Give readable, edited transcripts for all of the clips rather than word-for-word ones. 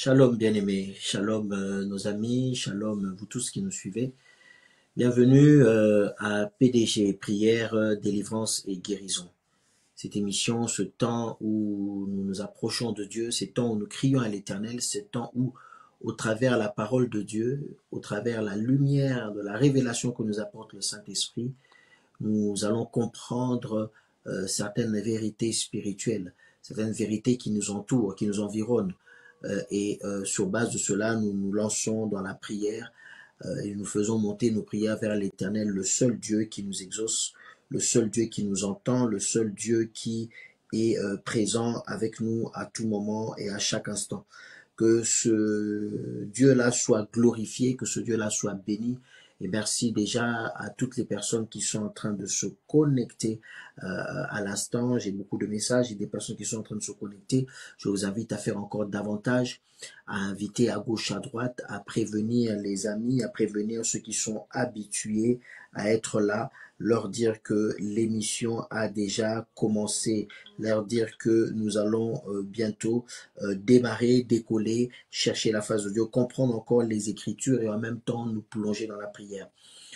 Shalom bien-aimés, shalom nos amis, shalom vous tous qui nous suivez. Bienvenue à PDG, prière, délivrance et guérison. Cette émission, ce temps où nous nous approchons de Dieu, ce temps où nous crions à l'Éternel, ce temps où, au travers la parole de Dieu, au travers la lumière de la révélation que nous apporte le Saint-Esprit, nous allons comprendre certaines vérités spirituelles, certaines vérités qui nous entourent, qui nous environnent. Sur base de cela, nous nous lançons dans la prière et nous faisons monter nos prières vers l'Éternel, le seul Dieu qui nous exauce, le seul Dieu qui nous entend, le seul Dieu qui est présent avec nous à tout moment et à chaque instant. Que ce Dieu-là soit glorifié, que ce Dieu-là soit béni. Et merci déjà à toutes les personnes qui sont en train de se connecter à l'instant. J'ai beaucoup de messages et des personnes qui sont en train de se connecter. Je vous invite à faire encore davantage, à inviter à gauche, à droite, à prévenir les amis, à prévenir ceux qui sont habitués à être là, leur dire que l'émission a déjà commencé, leur dire que nous allons bientôt démarrer, décoller, chercher la face de Dieu, comprendre encore les Écritures et en même temps nous plonger dans la prière.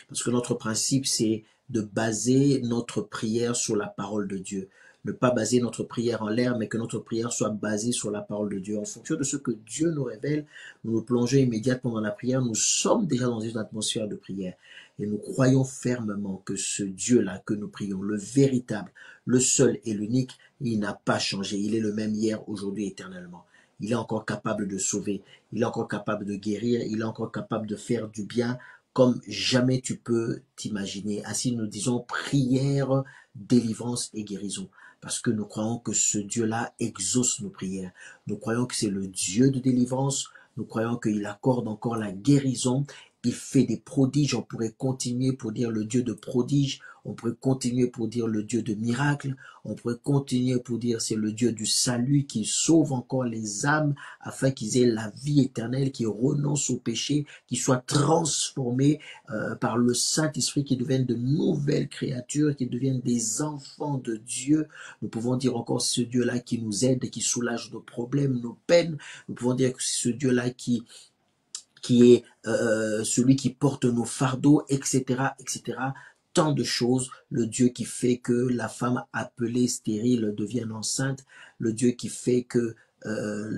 Parce que notre principe, c'est de baser notre prière sur la parole de Dieu. Ne pas baser notre prière en l'air, mais que notre prière soit basée sur la parole de Dieu. En fonction de ce que Dieu nous révèle, nous nous plongeons immédiatement dans la prière. Nous sommes déjà dans une atmosphère de prière. Et nous croyons fermement que ce Dieu-là que nous prions, le véritable, le seul et l'unique, il n'a pas changé. Il est le même hier, aujourd'hui, éternellement. Il est encore capable de sauver. Il est encore capable de guérir. Il est encore capable de faire du bien comme jamais tu peux t'imaginer. Ainsi, nous disons prière, délivrance et guérison. Parce que nous croyons que ce Dieu-là exauce nos prières. Nous croyons que c'est le Dieu de délivrance. Nous croyons qu'il accorde encore la guérison. Il fait des prodiges. On pourrait continuer pour dire le Dieu de prodiges. On pourrait continuer pour dire le Dieu de miracles. On pourrait continuer pour dire c'est le Dieu du salut qui sauve encore les âmes afin qu'ils aient la vie éternelle, qui renoncent au péché, qui soient transformés par le Saint-Esprit, qui deviennent de nouvelles créatures, qui deviennent des enfants de Dieu. Nous pouvons dire encore ce Dieu-là qui nous aide, qui soulage nos problèmes, nos peines. Nous pouvons dire que c'est ce Dieu-là qui est celui qui porte nos fardeaux, etc., etc. Tant de choses, le Dieu qui fait que la femme appelée stérile devienne enceinte, le Dieu qui fait que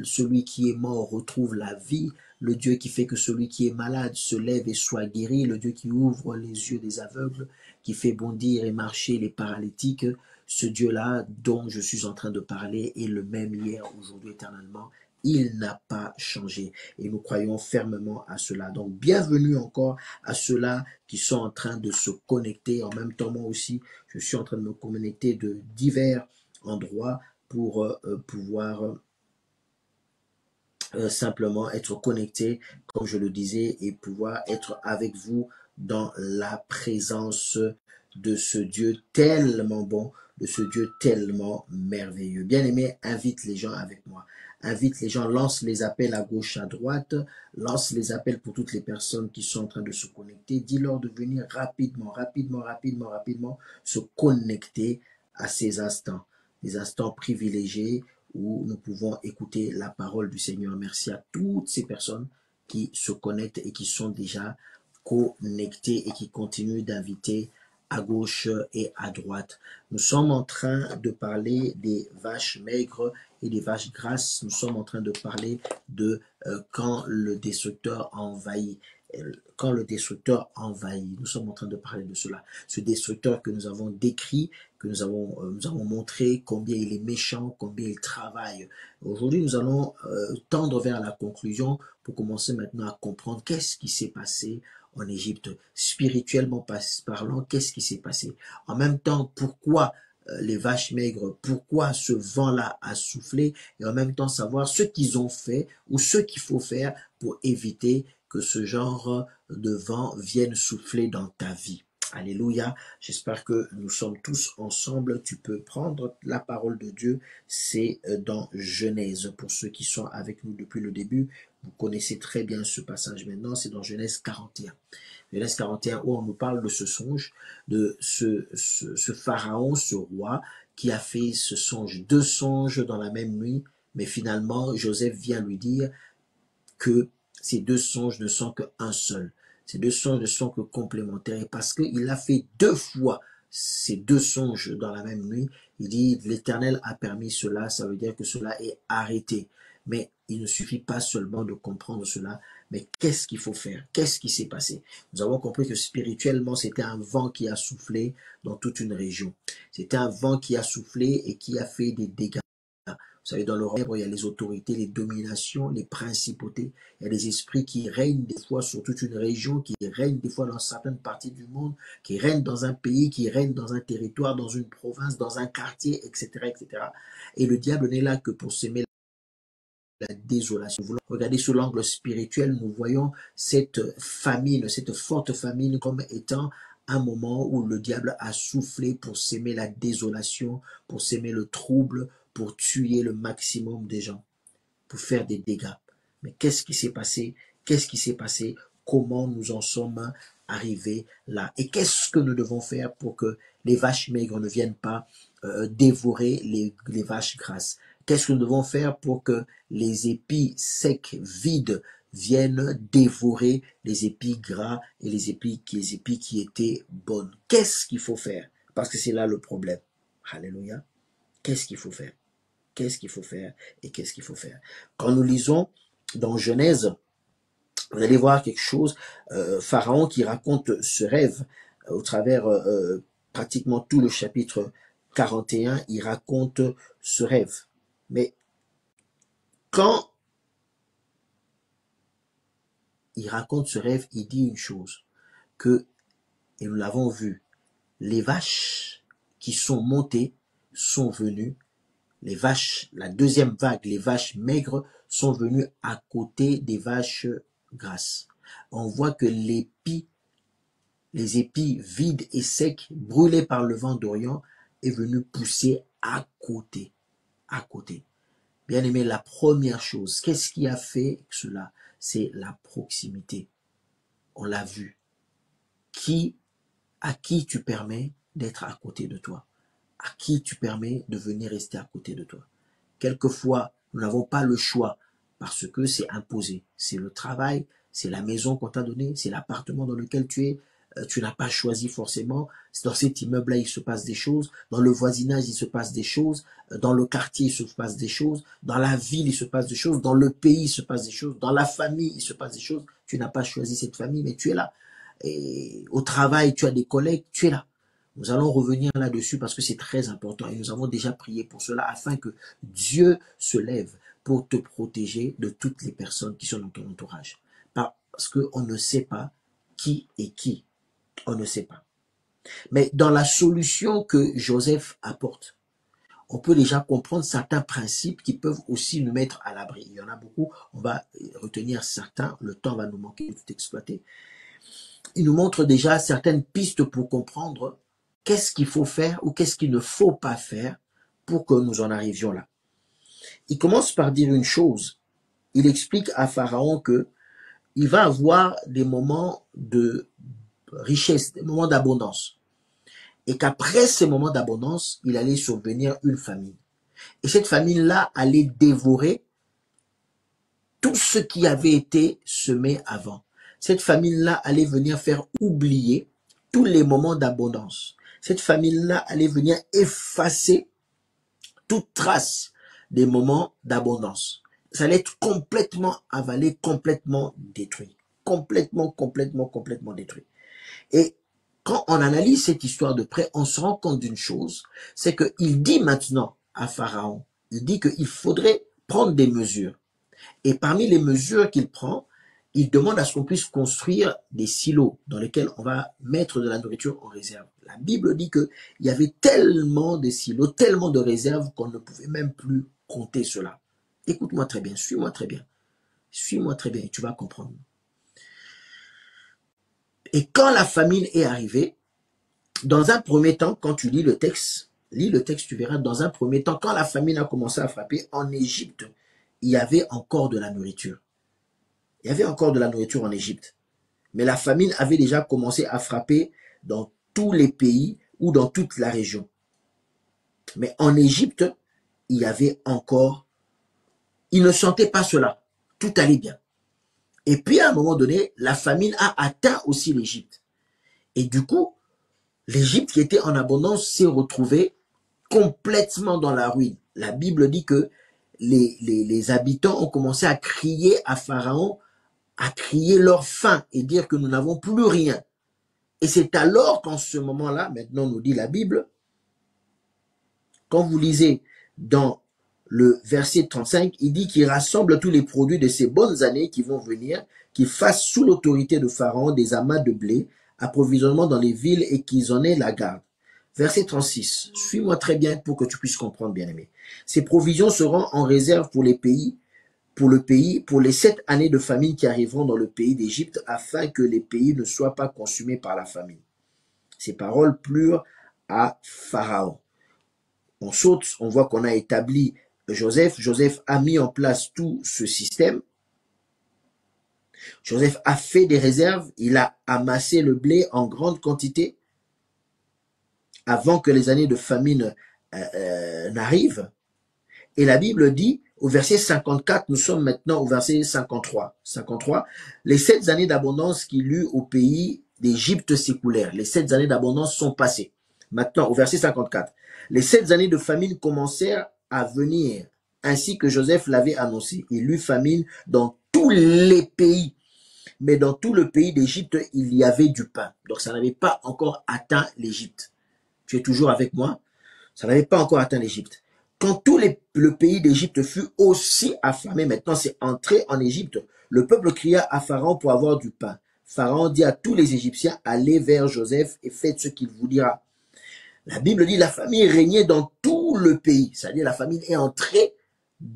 celui qui est mort retrouve la vie, le Dieu qui fait que celui qui est malade se lève et soit guéri, le Dieu qui ouvre les yeux des aveugles, qui fait bondir et marcher les paralytiques, ce Dieu-là dont je suis en train de parler est le même hier, aujourd'hui, éternellement. Il n'a pas changé et nous croyons fermement à cela. Donc, bienvenue encore à ceux-là qui sont en train de se connecter. En même temps, moi aussi, je suis en train de me connecter de divers endroits pour pouvoir simplement être connecté, comme je le disais, et pouvoir être avec vous dans la présence de ce Dieu tellement bon, de ce Dieu tellement merveilleux. Bien-aimé, invite les gens avec moi. Invite les gens, lance les appels à gauche, à droite, lance les appels pour toutes les personnes qui sont en train de se connecter. Dis-leur de venir rapidement, rapidement, rapidement, rapidement se connecter à ces instants, des instants privilégiés où nous pouvons écouter la parole du Seigneur. Merci à toutes ces personnes qui se connectent et qui sont déjà connectées et qui continuent d'inviter à gauche et à droite. Nous sommes en train de parler des vaches maigres et des vaches grasses. Nous sommes en train de parler de quand le destructeur envahit. Quand le destructeur envahit. Nous sommes en train de parler de cela. Ce destructeur que nous avons décrit, que nous avons montré combien il est méchant, combien il travaille. Aujourd'hui, nous allons tendre vers la conclusion pour commencer maintenant à comprendre qu'est-ce qui s'est passé en Égypte. Spirituellement parlant, qu'est-ce qui s'est passé? En même temps, pourquoi les vaches maigres, pourquoi ce vent-là a soufflé, et en même temps savoir ce qu'ils ont fait ou ce qu'il faut faire pour éviter que ce genre de vent vienne souffler dans ta vie. Alléluia. J'espère que nous sommes tous ensemble. Tu peux prendre la parole de Dieu. C'est dans Genèse. Pour ceux qui sont avec nous depuis le début, vous connaissez très bien ce passage maintenant. C'est dans Genèse 41. Genèse 41 où on nous parle de ce songe, de ce pharaon, ce roi qui a fait ce songe, deux songes dans la même nuit. Mais finalement, Joseph vient lui dire, que ces deux songes ne sont qu'un seul. Ces deux songes ne sont que complémentaires. Et parce qu'il a fait 2 fois ces deux songes dans la même nuit, il dit l'Éternel a permis cela, ça veut dire que cela est arrêté. Mais il ne suffit pas seulement de comprendre cela, mais qu'est-ce qu'il faut faire? Qu'est-ce qui s'est passé? Nous avons compris que spirituellement, c'était un vent qui a soufflé dans toute une région. C'était un vent qui a soufflé et qui a fait des dégâts. Vous savez, dans le royaume, il y a les autorités, les dominations, les principautés. Il y a des esprits qui règnent des fois sur toute une région, qui règnent des fois dans certaines parties du monde, qui règnent dans un pays, qui règnent dans un territoire, dans une province, dans un quartier, etc., etc. Et le diable n'est là que pour s'aimer la désolation. Regardez sous l'angle spirituel, nous voyons cette famine, cette forte famine comme étant un moment où le diable a soufflé pour s'aimer la désolation, pour s'aimer le trouble, pour tuer le maximum des gens, pour faire des dégâts. Mais qu'est-ce qui s'est passé? Qu'est-ce qui s'est passé? Comment nous en sommes arrivés là? Et qu'est-ce que nous devons faire pour que les vaches maigres ne viennent pas dévorer les vaches grasses? Qu'est-ce que nous devons faire pour que les épis secs, vides, viennent dévorer les épis gras et les épis qui étaient bonnes? Qu'est-ce qu'il faut faire? Parce que c'est là le problème. Alléluia. Qu'est-ce qu'il faut faire? Qu'est-ce qu'il faut faire et qu'est-ce qu'il faut faire? Quand nous lisons dans Genèse, vous allez voir quelque chose, Pharaon qui raconte ce rêve au travers pratiquement tout le chapitre 41, il raconte ce rêve. Mais quand il raconte ce rêve, il dit une chose, que, et nous l'avons vu, les vaches qui sont montées sont venues, les vaches, la deuxième vague, les vaches maigres sont venues à côté des vaches grasses. On voit que les épis vides et secs, brûlés par le vent d'Orient, est venu pousser à côté. À côté. Bien aimé, la première chose, qu'est-ce qui a fait cela? C'est la proximité. On l'a vu. À qui tu permets d'être à côté de toi? À qui tu permets de venir rester à côté de toi? Quelquefois, nous n'avons pas le choix parce que c'est imposé. C'est le travail, c'est la maison qu'on t'a donnée, c'est l'appartement dans lequel tu es. Tu n'as pas choisi forcément. Dans cet immeuble-là, il se passe des choses. Dans le voisinage, il se passe des choses. Dans le quartier, il se passe des choses. Dans la ville, il se passe des choses. Dans le pays, il se passe des choses. Dans la famille, il se passe des choses. Tu n'as pas choisi cette famille, mais tu es là. Et au travail, tu as des collègues, tu es là. Nous allons revenir là-dessus parce que c'est très important et nous avons déjà prié pour cela afin que Dieu se lève pour te protéger de toutes les personnes qui sont dans ton entourage. Parce qu'on ne sait pas qui est qui. On ne sait pas. Mais dans la solution que Joseph apporte, on peut déjà comprendre certains principes qui peuvent aussi nous mettre à l'abri. Il y en a beaucoup, on va retenir certains, le temps va nous manquer de tout exploiter. Il nous montre déjà certaines pistes pour comprendre qu'est-ce qu'il faut faire ou qu'est-ce qu'il ne faut pas faire pour que nous en arrivions là. Il commence par dire une chose. Il explique à Pharaon que il va avoir des moments de richesse, des moments d'abondance. Et qu'après ces moments d'abondance, il allait survenir une famine. Et cette famine-là allait dévorer tout ce qui avait été semé avant. Cette famine-là allait venir faire oublier tous les moments d'abondance. Cette famine-là allait venir effacer toute trace des moments d'abondance. Ça allait être complètement avalé, complètement détruit. Complètement détruit. Et quand on analyse cette histoire de près, on se rend compte d'une chose, c'est qu'il dit maintenant à Pharaon, il dit qu'il faudrait prendre des mesures. Et parmi les mesures qu'il prend, il demande à ce qu'on puisse construire des silos dans lesquels on va mettre de la nourriture en réserve. La Bible dit qu'il y avait tellement de silos, tellement de réserves qu'on ne pouvait même plus compter cela. Écoute-moi très bien, suis-moi très bien. Suis-moi très bien et tu vas comprendre. Et quand la famine est arrivée, dans un premier temps, quand tu lis le texte, tu verras, dans un premier temps, quand la famine a commencé à frapper en Égypte, il y avait encore de la nourriture. Il y avait encore de la nourriture en Égypte. Mais la famine avait déjà commencé à frapper dans tous les pays ou dans toute la région. Mais en Égypte, il y avait encore... Ils ne sentaient pas cela. Tout allait bien. Et puis à un moment donné, la famine a atteint aussi l'Égypte. Et du coup, l'Égypte qui était en abondance s'est retrouvée complètement dans la ruine. La Bible dit que les habitants ont commencé à crier à Pharaon, à crier leur faim et dire que nous n'avons plus rien. Et c'est alors qu'en ce moment-là, maintenant nous dit la Bible, quand vous lisez dans le verset 35, il dit qu'il rassemble tous les produits de ces bonnes années qui vont venir, qu'il fasse sous l'autorité de Pharaon des amas de blé, approvisionnement dans les villes et qu'ils en aient la garde. Verset 36, suis-moi très bien pour que tu puisses comprendre, bien-aimé. Ces provisions seront en réserve pour les pays, pour les 7 années de famine qui arriveront dans le pays d'Égypte, afin que les pays ne soient pas consumés par la famine. Ces paroles plurent à Pharaon. On saute, on voit qu'on a établi Joseph. Joseph a mis en place tout ce système. Joseph a fait des réserves. Il a amassé le blé en grande quantité avant que les années de famine n'arrivent. Et la Bible dit, au verset 54, nous sommes maintenant au verset 53. 53, les 7 années d'abondance qu'il eut au pays d'Égypte s'écoulèrent. Les 7 années d'abondance sont passées. Maintenant, au verset 54. Les 7 années de famine commencèrent à venir, ainsi que Joseph l'avait annoncé. Il eut famine dans tous les pays. Mais dans tout le pays d'Égypte, il y avait du pain. Donc ça n'avait pas encore atteint l'Égypte. Tu es toujours avec moi? Ça n'avait pas encore atteint l'Égypte. Quand tout le pays d'Égypte fut aussi affamé, maintenant c'est entré en Égypte, le peuple cria à Pharaon pour avoir du pain. Pharaon dit à tous les Égyptiens, allez vers Joseph et faites ce qu'il vous dira. La Bible dit la famine régnait dans tout le pays. C'est-à-dire la famine est entrée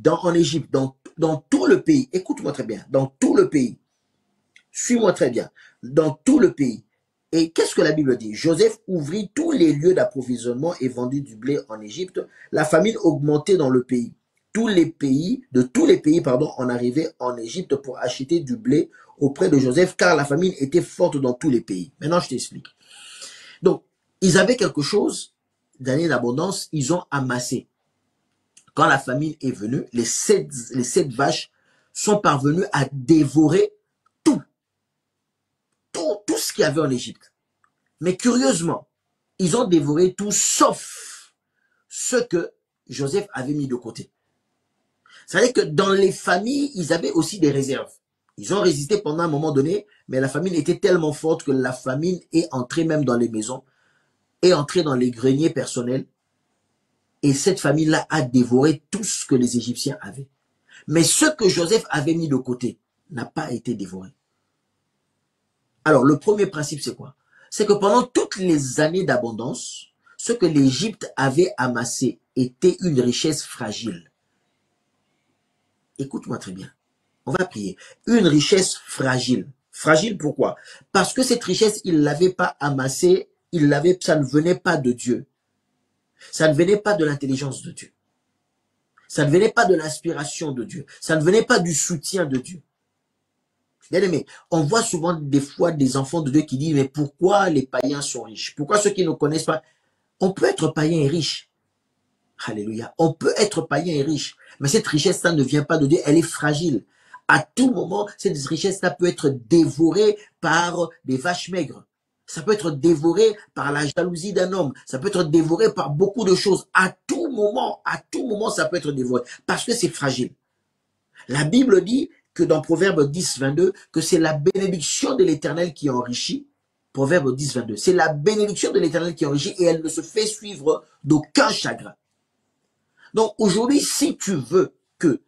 en Égypte, dans tout le pays. Écoute-moi très bien, dans tout le pays. Suis-moi très bien, dans tout le pays. Et qu'est-ce que la Bible dit? Joseph ouvrit tous les lieux d'approvisionnement et vendit du blé en Égypte. La famine augmentait dans le pays. Tous les pays, en arrivaient en Égypte pour acheter du blé auprès de Joseph, car la famine était forte dans tous les pays. Maintenant, je t'explique. Donc, ils avaient quelque chose d'année d'abondance, ils ont amassé. Quand la famine est venue, les sept vaches sont parvenues à dévorer tout ce qu'il y avait en Égypte. Mais curieusement, ils ont dévoré tout sauf ce que Joseph avait mis de côté. C'est-à-dire que dans les familles, ils avaient aussi des réserves. Ils ont résisté pendant un moment donné, mais la famine était tellement forte que la famine est entrée même dans les maisons, est entrée dans les greniers personnels. Et cette famille-là a dévoré tout ce que les Égyptiens avaient. Mais ce que Joseph avait mis de côté n'a pas été dévoré. Alors, le premier principe, c'est quoi? C'est que pendant toutes les années d'abondance, ce que l'Égypte avait amassé était une richesse fragile. Écoute-moi très bien. On va prier. Une richesse fragile. Fragile pourquoi? Parce que cette richesse, il ne l'avait pas amassée, ça ne venait pas de Dieu. Ça ne venait pas de l'intelligence de Dieu. Ça ne venait pas de l'inspiration de Dieu. Ça ne venait pas du soutien de Dieu. Bien aimé, on voit souvent des fois des enfants de Dieu qui disent, mais pourquoi les païens sont riches? Pourquoi ceux qui ne connaissent pas? On peut être païen et riche. Alléluia. On peut être païen et riche. Mais cette richesse-là ne vient pas de Dieu. Elle est fragile. À tout moment, cette richesse-là peut être dévorée par des vaches maigres. Ça peut être dévoré par la jalousie d'un homme. Ça peut être dévoré par beaucoup de choses. À tout moment, ça peut être dévoré. Parce que c'est fragile. La Bible dit que dans Proverbe 10, 22, que c'est la bénédiction de l'Éternel qui enrichit. Proverbe 10, 22. C'est la bénédiction de l'Éternel qui enrichit et elle ne se fait suivre d'aucun chagrin. Donc aujourd'hui, si tu veux que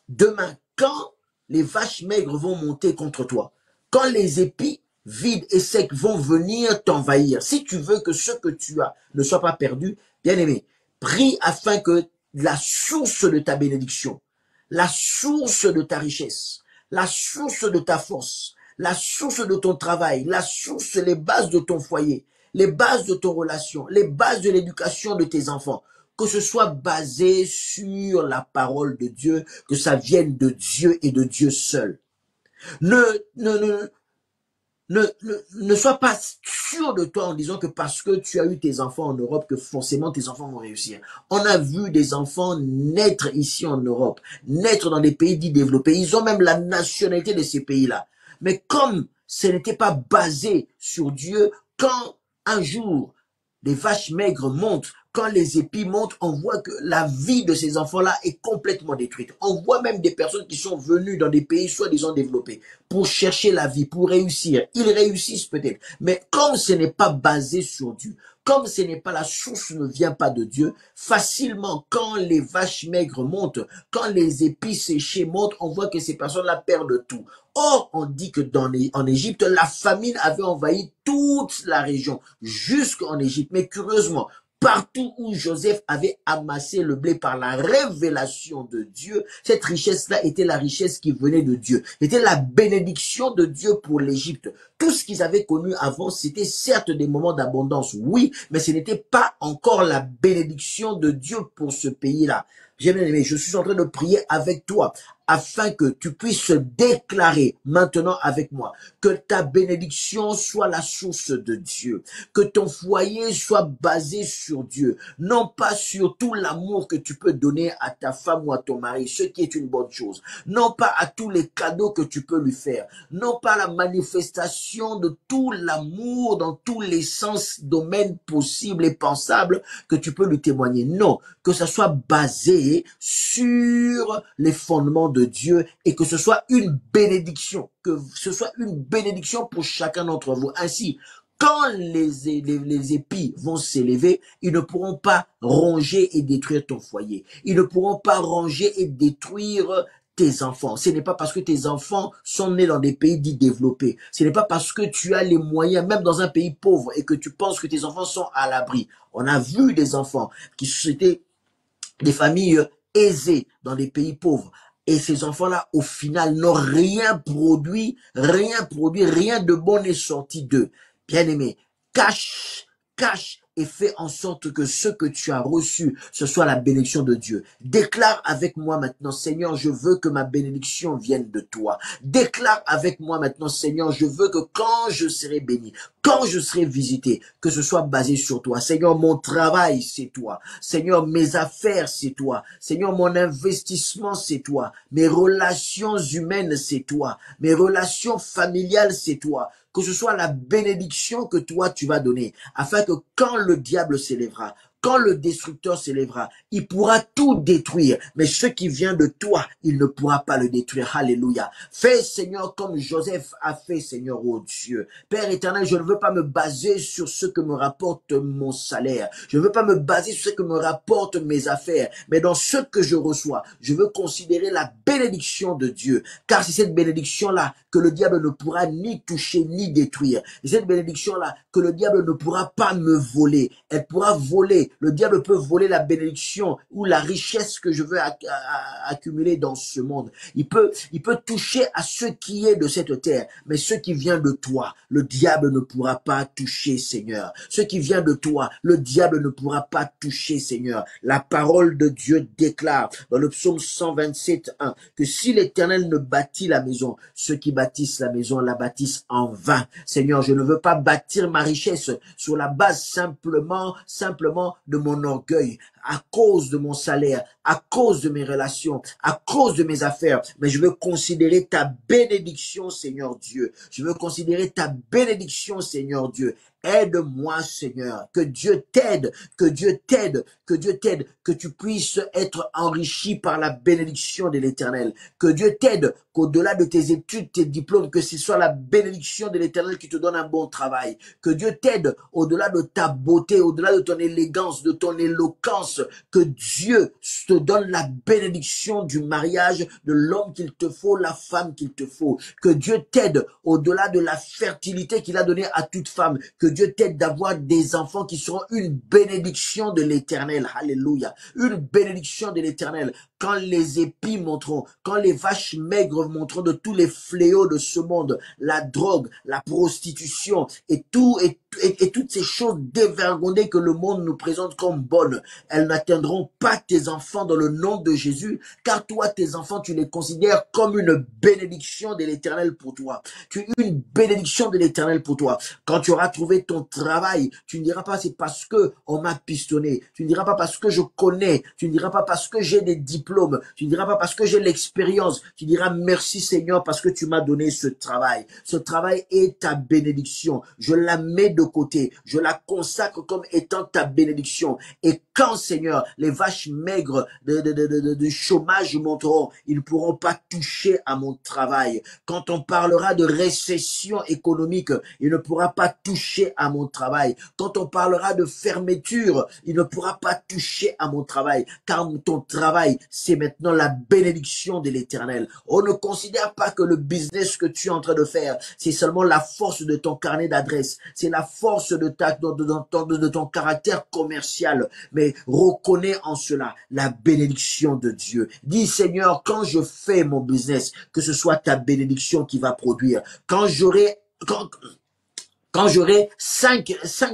demain, quand les vaches maigres vont monter contre toi, quand les épis vides et secs vont venir t'envahir, si tu veux que ce que tu as ne soit pas perdu, bien aimé, prie afin que la source de ta bénédiction, la source de ta richesse, la source de ta force, la source de ton travail, la source, les bases de ton foyer, les bases de ton relation, les bases de l'éducation de tes enfants, que ce soit basé sur la parole de Dieu, que ça vienne de Dieu et de Dieu seul. Ne ne sois pas sûr de toi en disant que parce que tu as eu tes enfants en Europe, que forcément tes enfants vont réussir. On a vu des enfants naître ici en Europe, naître dans des pays dits développés. Ils ont même la nationalité de ces pays-là. Mais comme ce n'était pas basé sur Dieu, quand un jour les vaches maigres montent, quand les épis montent, on voit que la vie de ces enfants-là est complètement détruite. On voit même des personnes qui sont venues dans des pays soi-disant développés pour chercher la vie, pour réussir. Ils réussissent peut-être. Mais comme ce n'est pas basé sur Dieu, comme ce n'est pas la source ne vient pas de Dieu, facilement, quand les vaches maigres montent, quand les épis séchés montent, on voit que ces personnes-là perdent tout. Or, on dit que en Égypte, la famine avait envahi toute la région, jusqu'en Égypte. Mais curieusement, partout où Joseph avait amassé le blé par la révélation de Dieu, cette richesse-là était la richesse qui venait de Dieu. C'était la bénédiction de Dieu pour l'Égypte. Tout ce qu'ils avaient connu avant, c'était certes des moments d'abondance, oui, mais ce n'était pas encore la bénédiction de Dieu pour ce pays-là. J'ai bien aimé, je suis en train de prier avec toi afin que tu puisses déclarer maintenant avec moi que ta bénédiction soit la source de Dieu, que ton foyer soit basé sur Dieu, non pas sur tout l'amour que tu peux donner à ta femme ou à ton mari, ce qui est une bonne chose, non pas à tous les cadeaux que tu peux lui faire, non pas la manifestation de tout l'amour dans tous les sens, domaines possibles et pensables que tu peux lui témoigner, non, que ça soit basé sur les fondements de Dieu et que ce soit une bénédiction, que ce soit une bénédiction pour chacun d'entre vous. Ainsi, quand les épis vont s'élever, ils ne pourront pas ronger et détruire ton foyer. Ils ne pourront pas ronger et détruire tes enfants. Ce n'est pas parce que tes enfants sont nés dans des pays dits développés. Ce n'est pas parce que tu as les moyens, même dans un pays pauvre, et que tu penses que tes enfants sont à l'abri. On a vu des enfants qui étaient des familles aisées dans des pays pauvres. Et ces enfants-là, au final, n'ont rien produit, rien de bon n'est sorti d'eux. Bien-aimé, cache et fais en sorte que ce que tu as reçu, ce soit la bénédiction de Dieu. Déclare avec moi maintenant, Seigneur, je veux que ma bénédiction vienne de toi. Déclare avec moi maintenant, Seigneur, je veux que quand je serai béni, quand je serai visité, que ce soit basé sur toi. Seigneur, mon travail, c'est toi. Seigneur, mes affaires, c'est toi. Seigneur, mon investissement, c'est toi. Mes relations humaines, c'est toi. Mes relations familiales, c'est toi. Que ce soit la bénédiction que toi tu vas donner, afin que quand le diable s'élèvera, quand le destructeur s'élèvera, il pourra tout détruire. Mais ce qui vient de toi, il ne pourra pas le détruire. Alléluia. Fais, Seigneur, comme Joseph a fait, Seigneur, oh Dieu. Père éternel, je ne veux pas me baser sur ce que me rapporte mon salaire. Je ne veux pas me baser sur ce que me rapportent mes affaires. Mais dans ce que je reçois, je veux considérer la bénédiction de Dieu. Car c'est cette bénédiction-là que le diable ne pourra ni toucher, ni détruire. C'est cette bénédiction-là que le diable ne pourra pas me voler. Elle pourra voler. Le diable peut voler la bénédiction ou la richesse que je veux accumuler dans ce monde. Il peut toucher à ce qui est de cette terre, mais ce qui vient de toi, le diable ne pourra pas toucher, Seigneur. Ce qui vient de toi, le diable ne pourra pas toucher, Seigneur. La parole de Dieu déclare dans le psaume 127:1 que si l'Éternel ne bâtit la maison, ceux qui bâtissent la maison la bâtissent en vain. Seigneur, je ne veux pas bâtir ma richesse sur la base simplement de mon orgueil, à cause de mon salaire, à cause de mes relations, à cause de mes affaires, mais je veux considérer ta bénédiction, Seigneur Dieu. Je veux considérer ta bénédiction, Seigneur Dieu. Aide-moi, Seigneur, que Dieu t'aide, que Dieu t'aide, que Dieu t'aide, que tu puisses être enrichi par la bénédiction de l'Éternel, que Dieu t'aide, qu'au-delà de tes études, tes diplômes, que ce soit la bénédiction de l'Éternel qui te donne un bon travail, que Dieu t'aide, au-delà de ta beauté, au-delà de ton élégance, de ton éloquence, que Dieu te donne la bénédiction du mariage, de l'homme qu'il te faut, la femme qu'il te faut, que Dieu t'aide, au-delà de la fertilité qu'il a donnée à toute femme, que Dieu t'aide d'avoir des enfants qui seront une bénédiction de l'Éternel. Alléluia. Une bénédiction de l'Éternel. quand les épis monteront, quand les vaches maigres monteront de tous les fléaux de ce monde, la drogue, la prostitution et toutes ces choses dévergondées que le monde nous présente comme bonnes, elles n'atteindront pas tes enfants dans le nom de Jésus, car toi, tes enfants, tu les considères comme une bénédiction de l'Éternel pour toi. Une bénédiction de l'Éternel pour toi. Quand tu auras trouvé ton travail, tu ne diras pas c'est parce que on m'a pistonné. Tu ne diras pas parce que je connais. Tu ne diras pas parce que j'ai des diplômes. Tu ne diras pas parce que j'ai l'expérience. Tu diras merci Seigneur parce que tu m'as donné ce travail. Ce travail est ta bénédiction. Je la mets de côté. Je la consacre comme étant ta bénédiction. Et quand Seigneur, les vaches maigres de chômage monteront, ils ne pourront pas toucher à mon travail. Quand on parlera de récession économique, il ne pourra pas toucher à mon travail. Quand on parlera de fermeture, il ne pourra pas toucher à mon travail, car ton travail, c'est maintenant la bénédiction de l'Éternel. On ne considère pas que le business que tu es en train de faire, c'est seulement la force de ton carnet d'adresse, c'est la force de ton caractère commercial, mais reconnais en cela la bénédiction de Dieu. Dis Seigneur, quand je fais mon business, que ce soit ta bénédiction qui va produire. Quand j'aurai 5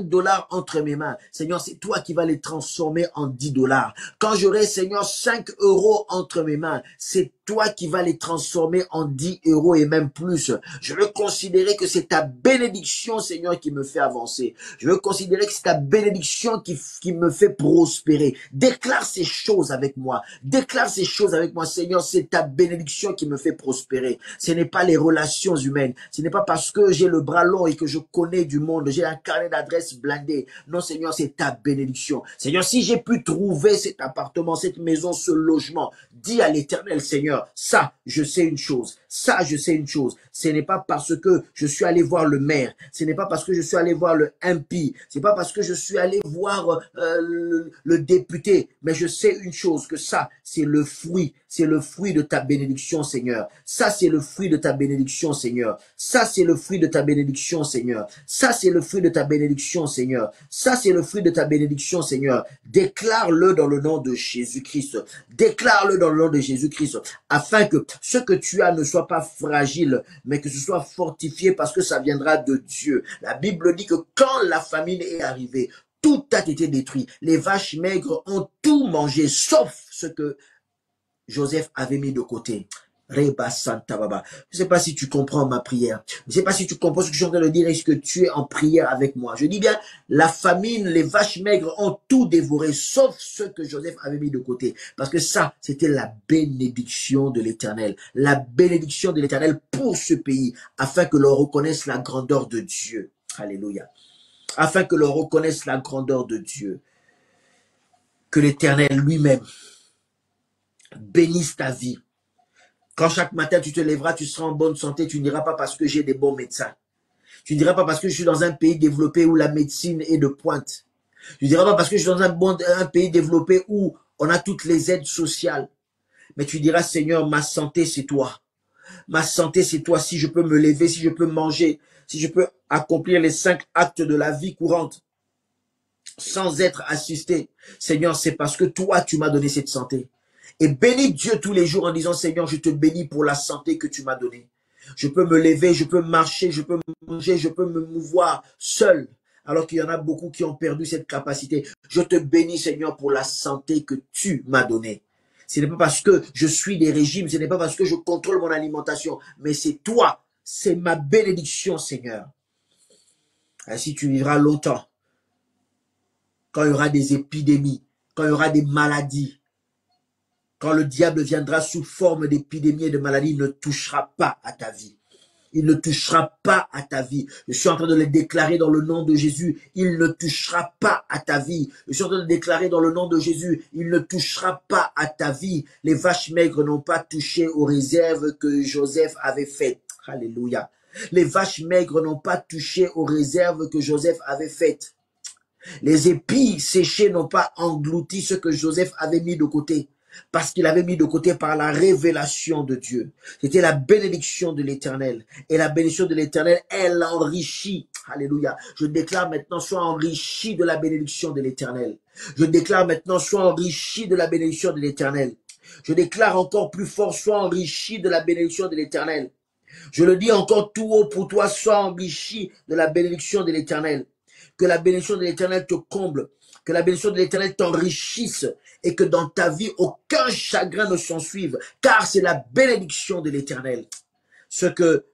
dollars entre mes mains, Seigneur, c'est toi qui vas les transformer en 10 dollars. Quand j'aurai, Seigneur, 5 euros entre mes mains, c'est toi qui vas les transformer en 10 euros et même plus. Je veux considérer que c'est ta bénédiction, Seigneur, qui me fait avancer. Je veux considérer que c'est ta bénédiction qui me fait prospérer. Déclare ces choses avec moi. Déclare ces choses avec moi, Seigneur. C'est ta bénédiction qui me fait prospérer. Ce n'est pas les relations humaines. Ce n'est pas parce que j'ai le bras long et que je connais du monde. J'ai un carnet d'adresses blindé. Non, Seigneur, c'est ta bénédiction. Seigneur, si j'ai pu trouver cet appartement, cette maison, ce logement, dis à l'Éternel, Seigneur, ça, je sais une chose. Ça, je sais une chose. Ce n'est pas parce que je suis allé voir le maire. Ce n'est pas parce que je suis allé voir le MP. C'est pas parce que je suis allé voir le député. Mais je sais une chose, que ça, c'est le fruit. C'est le fruit de ta bénédiction, Seigneur. Ça, c'est le fruit de ta bénédiction, Seigneur. Ça, c'est le fruit de ta bénédiction, Seigneur. Ça, c'est le fruit de ta bénédiction, Seigneur. Ça, c'est le fruit de ta bénédiction, Seigneur. Déclare-le dans le nom de Jésus-Christ. Déclare-le dans le nom de Jésus-Christ, afin que ce que tu as ne soit pas fragile, mais que ce soit fortifié parce que ça viendra de Dieu. La Bible dit que quand la famine est arrivée, tout a été détruit. Les vaches maigres ont tout mangé, sauf ce que Joseph avait mis de côté. Reba Santa Baba. Je ne sais pas si tu comprends ma prière. Je ne sais pas si tu comprends ce que je suis en train de dire. Est-ce que tu es en prière avec moi? Je dis bien, la famine, les vaches maigres ont tout dévoré, sauf ce que Joseph avait mis de côté. Parce que ça, c'était la bénédiction de l'Éternel. La bénédiction de l'Éternel pour ce pays, afin que l'on reconnaisse la grandeur de Dieu. Alléluia. Afin que l'on reconnaisse la grandeur de Dieu. Que l'Éternel lui-même bénisse ta vie. Quand chaque matin tu te lèveras, tu seras en bonne santé, tu ne diras pas parce que j'ai des bons médecins. Tu ne diras pas parce que je suis dans un pays développé où la médecine est de pointe. Tu ne diras pas parce que je suis dans un pays développé où on a toutes les aides sociales. Mais tu diras, Seigneur, ma santé c'est toi. Ma santé c'est toi. Si je peux me lever, si je peux manger, si je peux accomplir les 5 actes de la vie courante sans être assisté. Seigneur, c'est parce que toi tu m'as donné cette santé. Et bénis Dieu tous les jours en disant, Seigneur, je te bénis pour la santé que tu m'as donnée. Je peux me lever, je peux marcher, je peux manger, je peux me mouvoir seul. Alors qu'il y en a beaucoup qui ont perdu cette capacité. Je te bénis, Seigneur, pour la santé que tu m'as donnée. Ce n'est pas parce que je suis des régimes, ce n'est pas parce que je contrôle mon alimentation, mais c'est toi, c'est ma bénédiction, Seigneur. Ainsi tu vivras longtemps. Quand il y aura des épidémies, quand il y aura des maladies, quand le diable viendra sous forme d'épidémie et de maladie, il ne touchera pas à ta vie. Il ne touchera pas à ta vie. Je suis en train de le déclarer dans le nom de Jésus. Il ne touchera pas à ta vie. Je suis en train de déclarer dans le nom de Jésus. Il ne touchera pas à ta vie. Les vaches maigres n'ont pas touché aux réserves que Joseph avait faites. Alléluia. Les vaches maigres n'ont pas touché aux réserves que Joseph avait faites. Les épis séchés n'ont pas englouti ce que Joseph avait mis de côté. Parce qu'il avait mis de côté par la révélation de Dieu. C'était la bénédiction de l'Éternel. Et la bénédiction de l'Éternel, elle enrichit. Alléluia. Je déclare maintenant, sois enrichi de la bénédiction de l'Éternel. Je déclare maintenant, sois enrichi de la bénédiction de l'Éternel. Je déclare encore plus fort, sois enrichi de la bénédiction de l'Éternel. Je le dis encore tout haut pour toi, sois enrichi de la bénédiction de l'Éternel. Que la bénédiction de l'Éternel te comble, que la bénédiction de l'Éternel t'enrichisse et que dans ta vie, aucun chagrin ne s'en suive, car c'est la bénédiction de l'Éternel. Ce que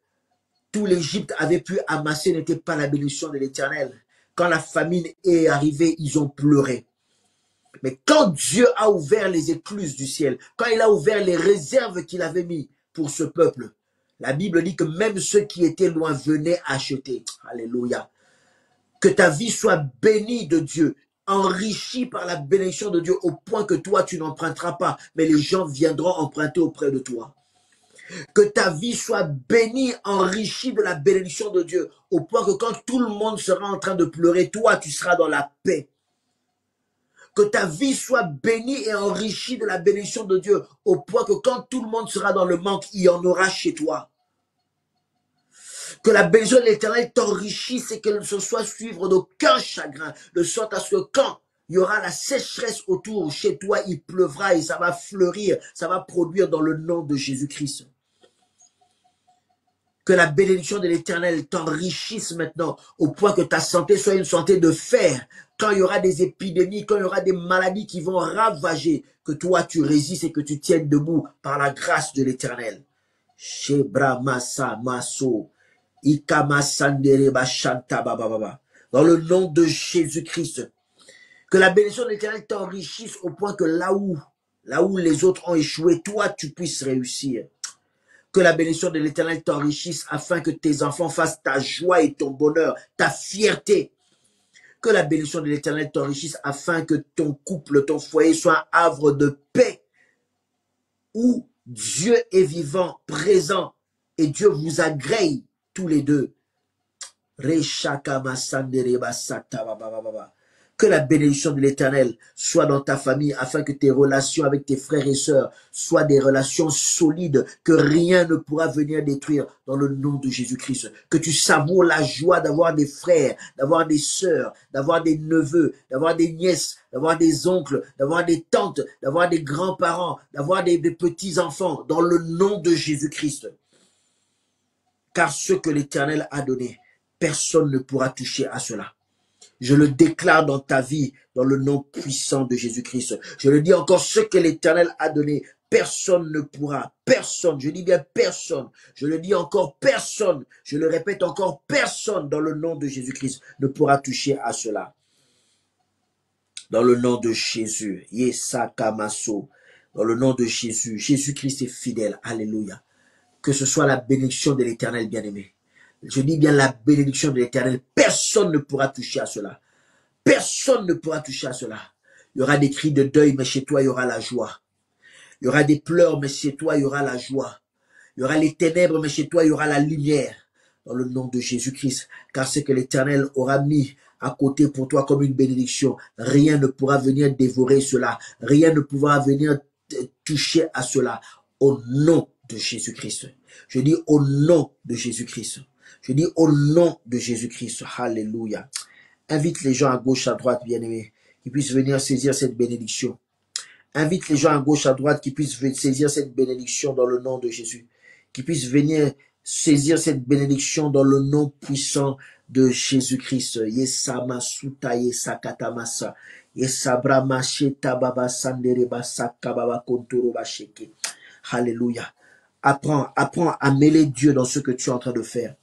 tout l'Égypte avait pu amasser n'était pas la bénédiction de l'Éternel. Quand la famine est arrivée, ils ont pleuré. Mais quand Dieu a ouvert les écluses du ciel, quand il a ouvert les réserves qu'il avait mis pour ce peuple, la Bible dit que même ceux qui étaient loin venaient acheter. Alléluia. Que ta vie soit bénie de Dieu, enrichie par la bénédiction de Dieu au point que toi, tu n'emprunteras pas, mais les gens viendront emprunter auprès de toi. Que ta vie soit bénie, enrichie de la bénédiction de Dieu, au point que quand tout le monde sera en train de pleurer, toi, tu seras dans la paix. Que ta vie soit bénie et enrichie de la bénédiction de Dieu, au point que quand tout le monde sera dans le manque, il y en aura chez toi. Que la bénédiction de l'Éternel t'enrichisse et qu'elle ne se soit suivre d'aucun chagrin, de sorte à ce que quand il y aura la sécheresse autour, chez toi, il pleuvra et ça va fleurir, ça va produire dans le nom de Jésus-Christ. Que la bénédiction de l'Éternel t'enrichisse maintenant au point que ta santé soit une santé de fer. Quand il y aura des épidémies, quand il y aura des maladies qui vont ravager, que toi tu résistes et que tu tiennes debout par la grâce de l'Éternel. Dans le nom de Jésus-Christ. Que la bénédiction de l'Éternel t'enrichisse au point que là où les autres ont échoué, toi tu puisses réussir. Que la bénédiction de l'Éternel t'enrichisse afin que tes enfants fassent ta joie et ton bonheur, ta fierté. Que la bénédiction de l'Éternel t'enrichisse afin que ton couple, ton foyer soit un havre de paix où Dieu est vivant, présent et Dieu vous agrée tous les deux. Que la bénédiction de l'Éternel soit dans ta famille afin que tes relations avec tes frères et sœurs soient des relations solides, que rien ne pourra venir détruire dans le nom de Jésus-Christ. Que tu savoures la joie d'avoir des frères, d'avoir des sœurs, d'avoir des neveux, d'avoir des nièces, d'avoir des oncles, d'avoir des tantes, d'avoir des grands-parents, d'avoir des petits-enfants dans le nom de Jésus-Christ. Car ce que l'Éternel a donné, personne ne pourra toucher à cela. Je le déclare dans ta vie, dans le nom puissant de Jésus-Christ. Je le dis encore, ce que l'Éternel a donné, personne ne pourra, personne, je dis bien personne, je le dis encore personne, je le répète encore, personne dans le nom de Jésus-Christ ne pourra toucher à cela. Dans le nom de Jésus, Yesakamaso, dans le nom de Jésus, Jésus-Christ est fidèle, alléluia. Que ce soit la bénédiction de l'Éternel bien-aimé. Je dis bien la bénédiction de l'Éternel. Personne ne pourra toucher à cela. Personne ne pourra toucher à cela. Il y aura des cris de deuil, mais chez toi, il y aura la joie. Il y aura des pleurs, mais chez toi, il y aura la joie. Il y aura les ténèbres, mais chez toi, il y aura la lumière. Dans le nom de Jésus-Christ. Car ce que l'Éternel aura mis à côté pour toi comme une bénédiction, rien ne pourra venir dévorer cela. Rien ne pourra venir toucher à cela. Au nom de Jésus-Christ. Je dis au nom de Jésus-Christ. Je dis au nom de Jésus-Christ. Alléluia. Invite les gens à gauche, à droite, bien-aimés, qui puissent venir saisir cette bénédiction. Invite les gens à gauche, à droite, qui puissent saisir cette bénédiction dans le nom de Jésus. Qui puissent venir saisir cette bénédiction dans le nom puissant de Jésus-Christ. Yesama suta yesakatamasa. Yesabrama sheta baba sandereba sakababa kontoro basheke. Alléluia. Apprends à mêler Dieu dans ce que tu es en train de faire.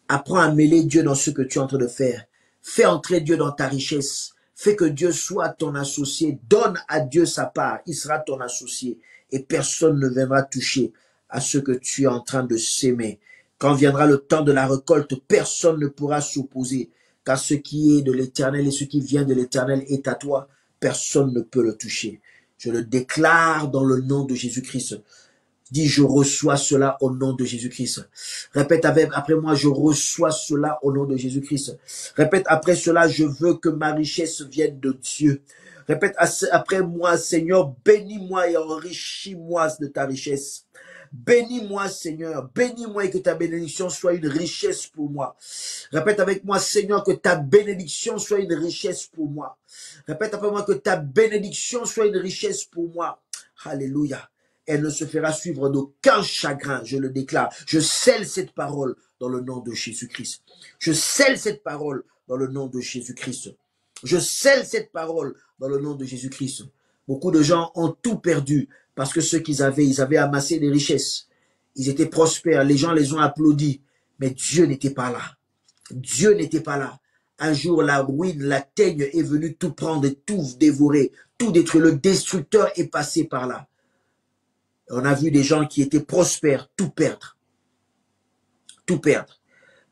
Apprends à mêler Dieu dans ce que tu es en train de faire. Fais entrer Dieu dans ta richesse. Fais que Dieu soit ton associé. Donne à Dieu sa part. Il sera ton associé. Et personne ne viendra toucher à ce que tu es en train de s'aimer. Quand viendra le temps de la récolte, personne ne pourra s'opposer. Car ce qui est de l'Éternel et ce qui vient de l'Éternel est à toi. Personne ne peut le toucher. Je le déclare dans le nom de Jésus-Christ. Dis, je reçois cela au nom de Jésus-Christ. Répète après moi, je reçois cela au nom de Jésus-Christ. Répète après cela, je veux que ma richesse vienne de Dieu. Répète après moi, Seigneur, bénis-moi et enrichis-moi de ta richesse. Bénis-moi, Seigneur, bénis-moi et que ta bénédiction soit une richesse pour moi. Répète avec moi, Seigneur, que ta bénédiction soit une richesse pour moi. Répète après moi, que ta bénédiction soit une richesse pour moi. Alléluia. elle ne se fera suivre d'aucun chagrin, je le déclare. Je scelle cette parole dans le nom de Jésus-Christ. Je scelle cette parole dans le nom de Jésus-Christ. Je scelle cette parole dans le nom de Jésus-Christ. Beaucoup de gens ont tout perdu parce que ce qu'ils avaient, ils avaient amassé des richesses. Ils étaient prospères, les gens les ont applaudis, mais Dieu n'était pas là. Dieu n'était pas là. Un jour, la ruine, la teigne est venue tout prendre et tout dévorer, tout détruire. Le destructeur est passé par là. On a vu des gens qui étaient prospères, tout perdre. Tout perdre.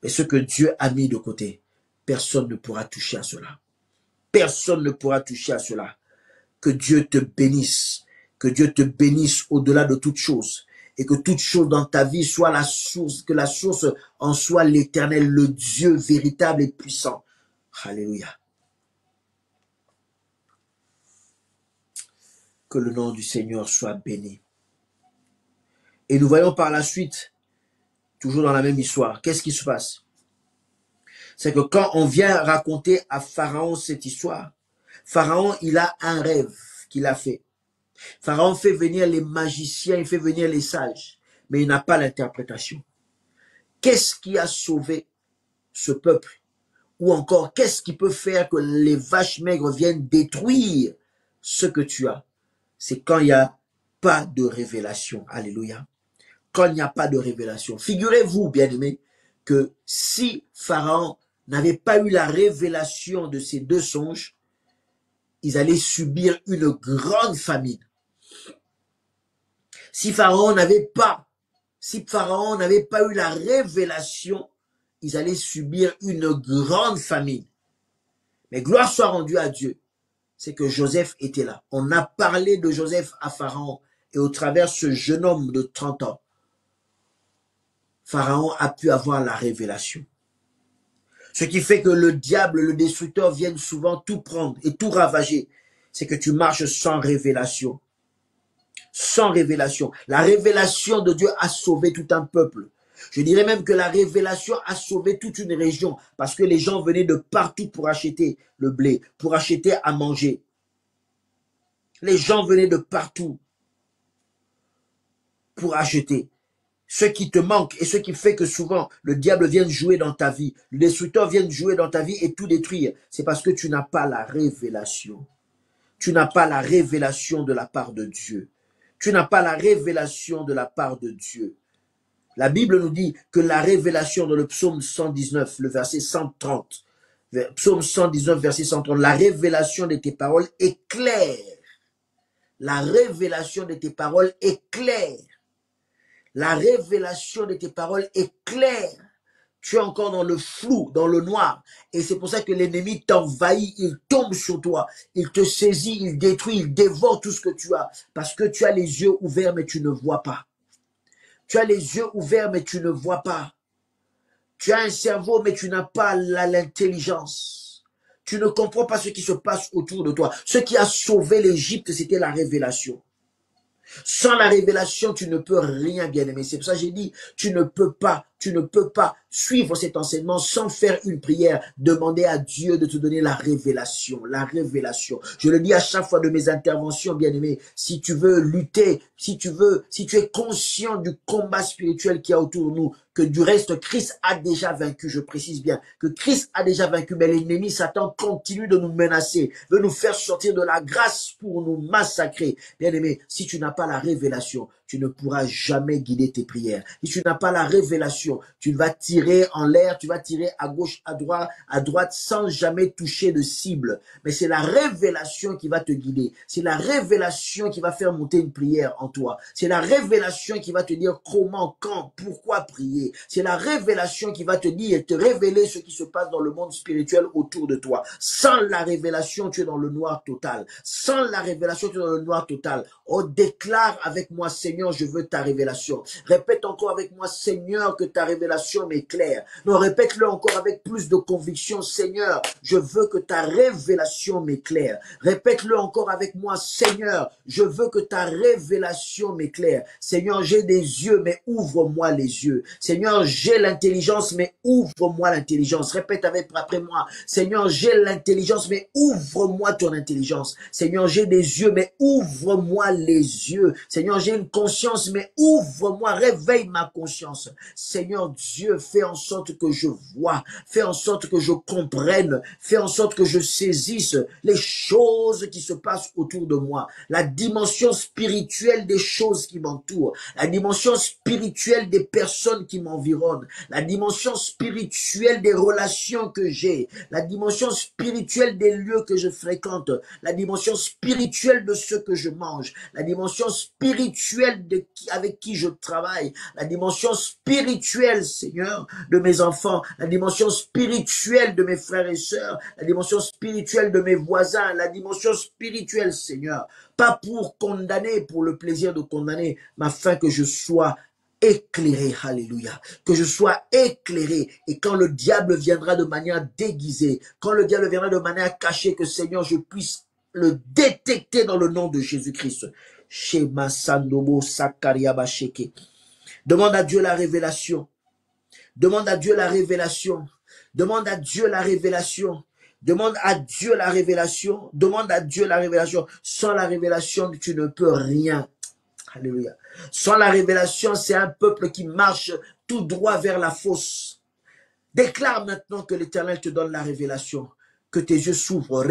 Mais ce que Dieu a mis de côté, personne ne pourra toucher à cela. Personne ne pourra toucher à cela. Que Dieu te bénisse. Que Dieu te bénisse au-delà de toute chose. Et que toute chose dans ta vie soit la source, que la source en soit l'Éternel, le Dieu véritable et puissant. Alléluia. Que le nom du Seigneur soit béni. Et nous voyons par la suite, toujours dans la même histoire, qu'est-ce qui se passe? C'est que quand on vient raconter à Pharaon cette histoire, Pharaon, il a un rêve qu'il a fait. Pharaon fait venir les magiciens, il fait venir les sages, mais il n'a pas l'interprétation. Qu'est-ce qui a sauvé ce peuple? Ou encore, qu'est-ce qui peut faire que les vaches maigres viennent détruire ce que tu as? C'est quand il n'y a pas de révélation. Alléluia. Quand il n'y a pas de révélation. Figurez-vous, bien-aimés, que si Pharaon n'avait pas eu la révélation de ces deux songes, ils allaient subir une grande famine. Si Pharaon n'avait pas eu la révélation, ils allaient subir une grande famine. Mais gloire soit rendue à Dieu, c'est que Joseph était là. On a parlé de Joseph à Pharaon, et au travers ce jeune homme de 30 ans, Pharaon a pu avoir la révélation. Ce qui fait que le diable, le destructeur, viennent souvent tout prendre et tout ravager. C'est que tu marches sans révélation. Sans révélation. La révélation de Dieu a sauvé tout un peuple. Je dirais même que la révélation a sauvé toute une région parce que les gens venaient de partout pour acheter le blé, pour acheter à manger. Les gens venaient de partout pour acheter. Ce qui te manque et ce qui fait que souvent le diable vient jouer dans ta vie, le destructeur vient jouer dans ta vie et tout détruire, c'est parce que tu n'as pas la révélation. Tu n'as pas la révélation de la part de Dieu. Tu n'as pas la révélation de la part de Dieu. La Bible nous dit que la révélation dans le psaume 119, le verset 130, psaume 119, verset 130, la révélation de tes paroles est claire. La révélation de tes paroles est claire. La révélation de tes paroles est claire. Tu es encore dans le flou, dans le noir. Et c'est pour ça que l'ennemi t'envahit, il tombe sur toi, il te saisit, il détruit, il dévore tout ce que tu as. Parce que tu as les yeux ouverts, mais tu ne vois pas. Tu as les yeux ouverts, mais tu ne vois pas. Tu as un cerveau, mais tu n'as pas l'intelligence. Tu ne comprends pas ce qui se passe autour de toi. Ce qui a sauvé l'Égypte, c'était la révélation. Sans la révélation, tu ne peux rien, bien-aimé. C'est pour ça que j'ai dit, tu ne peux pas suivre cet enseignement sans faire une prière. Demander à Dieu de te donner la révélation. La révélation. Je le dis à chaque fois de mes interventions, bien-aimé. Si tu veux lutter, si tu es conscient du combat spirituel qu'il y a autour de nous, que du reste, Christ a déjà vaincu, je précise bien, que Christ a déjà vaincu, mais l'ennemi, Satan, continue de nous menacer, de nous faire sortir de la grâce pour nous massacrer. Bien-aimé, si tu n'as pas la révélation, tu ne pourras jamais guider tes prières. Si tu n'as pas la révélation, tu vas tirer en l'air, tu vas tirer à gauche, à droite, sans jamais toucher de cible. Mais c'est la révélation qui va te guider. C'est la révélation qui va faire monter une prière en toi. C'est la révélation qui va te dire comment, quand, pourquoi prier. C'est la révélation qui va te dire et te révéler ce qui se passe dans le monde spirituel autour de toi. Sans la révélation, tu es dans le noir total. Sans la révélation, tu es dans le noir total. Oh, déclare avec moi, Seigneur, je veux ta révélation. Répète encore avec moi, Seigneur, que ta révélation m'éclaire. Non, répète-le encore avec plus de conviction, Seigneur, je veux que ta révélation m'éclaire. Répète-le encore avec moi, Seigneur, je veux que ta révélation m'éclaire. Seigneur, j'ai des yeux, mais ouvre-moi les yeux. Seigneur, j'ai l'intelligence, mais ouvre-moi l'intelligence. Répète après moi, Seigneur, j'ai l'intelligence, mais ouvre-moi ton intelligence. Seigneur, j'ai des yeux, mais ouvre-moi les yeux. Seigneur, j'ai une conscience, conscience, mais ouvre-moi, réveille ma conscience. Seigneur Dieu, fais en sorte que je vois, fais en sorte que je comprenne, fais en sorte que je saisisse les choses qui se passent autour de moi, la dimension spirituelle des choses qui m'entourent, la dimension spirituelle des personnes qui m'environnent, la dimension spirituelle des relations que j'ai, la dimension spirituelle des lieux que je fréquente, la dimension spirituelle de ce que je mange, la dimension spirituelle avec qui je travaille, la dimension spirituelle, Seigneur, de mes enfants, la dimension spirituelle de mes frères et sœurs, la dimension spirituelle de mes voisins, la dimension spirituelle, Seigneur, pas pour condamner, pour le plaisir de condamner, mais afin que je sois éclairé, alléluia, que je sois éclairé, et quand le diable viendra de manière déguisée, quand le diable viendra de manière cachée, que Seigneur, je puisse le détecter dans le nom de Jésus-Christ. Shema Sandobo Sakariaba Sheke. Demande à Dieu la révélation. Demande à Dieu la révélation. Demande à Dieu la révélation. Demande à Dieu la révélation. Demande à Dieu la révélation. Sans la révélation, tu ne peux rien. Alléluia. Sans la révélation, c'est un peuple qui marche tout droit vers la fosse. Déclare maintenant que l'Éternel te donne la révélation. Que tes yeux s'ouvrent.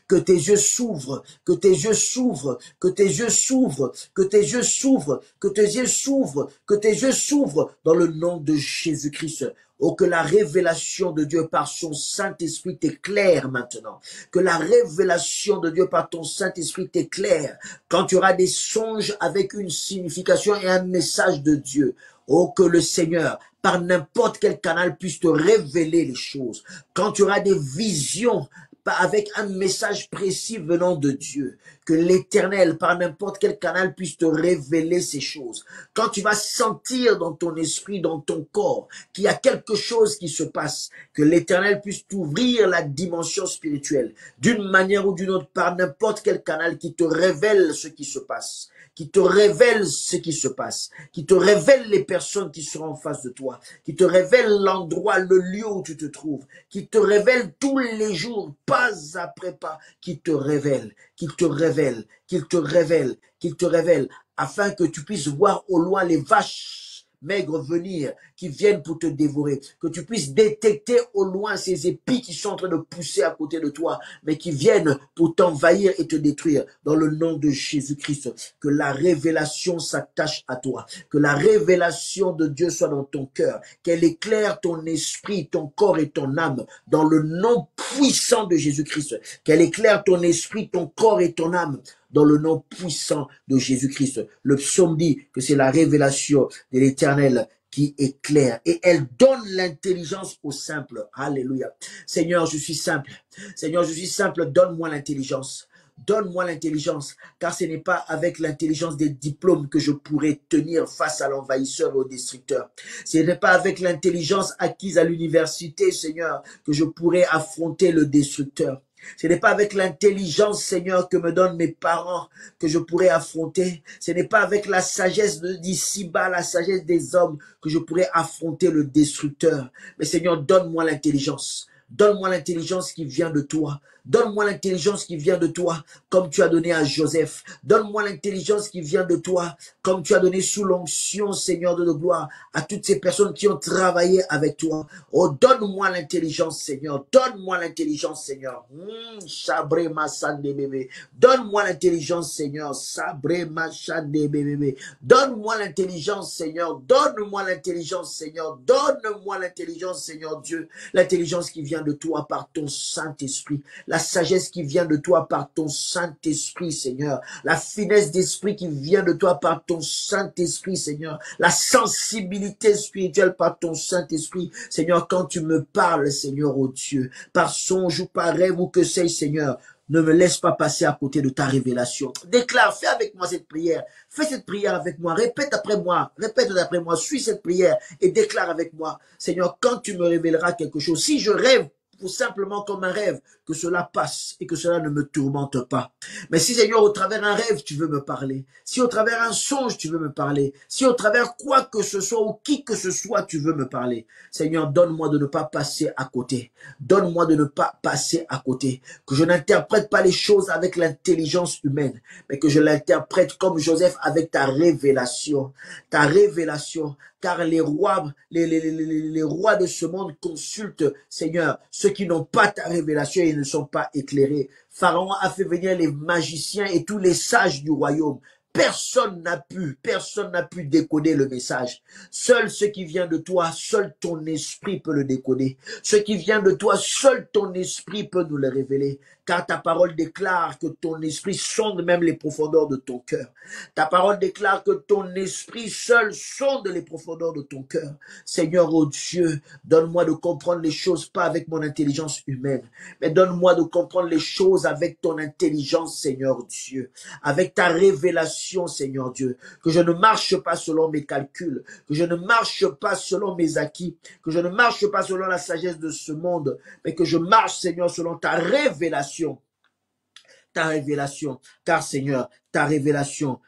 Que tes yeux s'ouvrent. Que tes yeux s'ouvrent. Que tes yeux s'ouvrent. Que tes yeux s'ouvrent. Que tes yeux s'ouvrent. Que tes yeux s'ouvrent dans le nom de Jésus-Christ. Oh, que la révélation de Dieu par son Saint-Esprit t'éclaire maintenant. Que la révélation de Dieu par ton Saint-Esprit t'éclaire. Quand tu auras des songes avec une signification et un message de Dieu. Oh, que le Seigneur, par n'importe quel canal, puisse te révéler les choses. Quand tu auras des visions avec un message précis venant de Dieu, que l'Éternel, par n'importe quel canal, puisse te révéler ces choses. Quand tu vas sentir dans ton esprit, dans ton corps, qu'il y a quelque chose qui se passe, que l'Éternel puisse t'ouvrir la dimension spirituelle, d'une manière ou d'une autre, par n'importe quel canal qui te révèle ce qui se passe, qui te révèle ce qui se passe, qui te révèle les personnes qui seront en face de toi, qui te révèle l'endroit, le lieu où tu te trouves, qui te révèle tous les jours, pas après pas, qui te révèle, qu'il te révèle, qu'il te révèle, qu'il te révèle, afin que tu puisses voir au loin les vaches maigres venir, qui viennent pour te dévorer, que tu puisses détecter au loin ces épis qui sont en train de pousser à côté de toi, mais qui viennent pour t'envahir et te détruire, dans le nom de Jésus-Christ. Que la révélation s'attache à toi, que la révélation de Dieu soit dans ton cœur, qu'elle éclaire ton esprit, ton corps et ton âme, dans le nom puissant de Jésus-Christ, qu'elle éclaire ton esprit, ton corps et ton âme, dans le nom puissant de Jésus-Christ. Le psaume dit que c'est la révélation de l'Éternel qui éclaire et elle donne l'intelligence aux simples. Alléluia. Seigneur, je suis simple. Seigneur, je suis simple. Donne-moi l'intelligence. Donne-moi l'intelligence, car ce n'est pas avec l'intelligence des diplômes que je pourrai tenir face à l'envahisseur et au destructeur. Ce n'est pas avec l'intelligence acquise à l'université, Seigneur, que je pourrai affronter le destructeur. Ce n'est pas avec l'intelligence, Seigneur, que me donnent mes parents que je pourrai affronter. Ce n'est pas avec la sagesse d'ici-bas, la sagesse des hommes, que je pourrai affronter le destructeur. Mais Seigneur, donne-moi l'intelligence. Donne-moi l'intelligence qui vient de toi. Donne-moi l'intelligence qui vient de toi, comme tu as donné à Joseph. Donne-moi l'intelligence qui vient de toi, comme tu as donné sous l'onction, Seigneur de gloire, à toutes ces personnes qui ont travaillé avec toi. Oh, donne-moi l'intelligence, Seigneur. Donne-moi l'intelligence, Seigneur. Sabré ma sande bébé. Donne-moi l'intelligence, Seigneur. Sabré ma sande bébé. Donne-moi l'intelligence, Seigneur. Donne-moi l'intelligence, Seigneur. Donne-moi l'intelligence, Seigneur Dieu. L'intelligence qui vient de toi par ton Saint-Esprit. La sagesse qui vient de toi par ton Saint-Esprit, Seigneur. La finesse d'esprit qui vient de toi par ton Saint-Esprit, Seigneur. La sensibilité spirituelle par ton Saint-Esprit. Seigneur, quand tu me parles, Seigneur, oh Dieu, par songe ou par rêve ou que sais-je, Seigneur, ne me laisse pas passer à côté de ta révélation. Déclare, fais avec moi cette prière. Fais cette prière avec moi. Répète après moi. Répète après moi. Suis cette prière et déclare avec moi. Seigneur, quand tu me révéleras quelque chose, si je rêve, simplement comme un rêve, que cela passe et que cela ne me tourmente pas. Mais si, Seigneur, au travers un rêve, tu veux me parler, si au travers un songe, tu veux me parler, si au travers quoi que ce soit ou qui que ce soit, tu veux me parler, Seigneur, donne-moi de ne pas passer à côté. Donne-moi de ne pas passer à côté. Que je n'interprète pas les choses avec l'intelligence humaine, mais que je l'interprète comme Joseph avec ta révélation. Ta révélation. Car les rois, les rois de ce monde consultent, Seigneur, ceux qui n'ont pas ta révélation et ne sont pas éclairés. Pharaon a fait venir les magiciens et tous les sages du royaume. Personne n'a pu décoder le message. Seul ce qui vient de toi, seul ton esprit peut le décoder. Ce qui vient de toi, seul ton esprit peut nous le révéler. Car ta parole déclare que ton esprit sonde même les profondeurs de ton cœur. Ta parole déclare que ton esprit seul sonde les profondeurs de ton cœur. Seigneur, oh Dieu, donne-moi de comprendre les choses pas avec mon intelligence humaine, mais donne-moi de comprendre les choses avec ton intelligence, Seigneur Dieu, avec ta révélation, Seigneur Dieu, que je ne marche pas selon mes calculs, que je ne marche pas selon mes acquis, que je ne marche pas selon la sagesse de ce monde, mais que je marche, Seigneur, selon ta révélation. Ta révélation, car Seigneur, ta révélation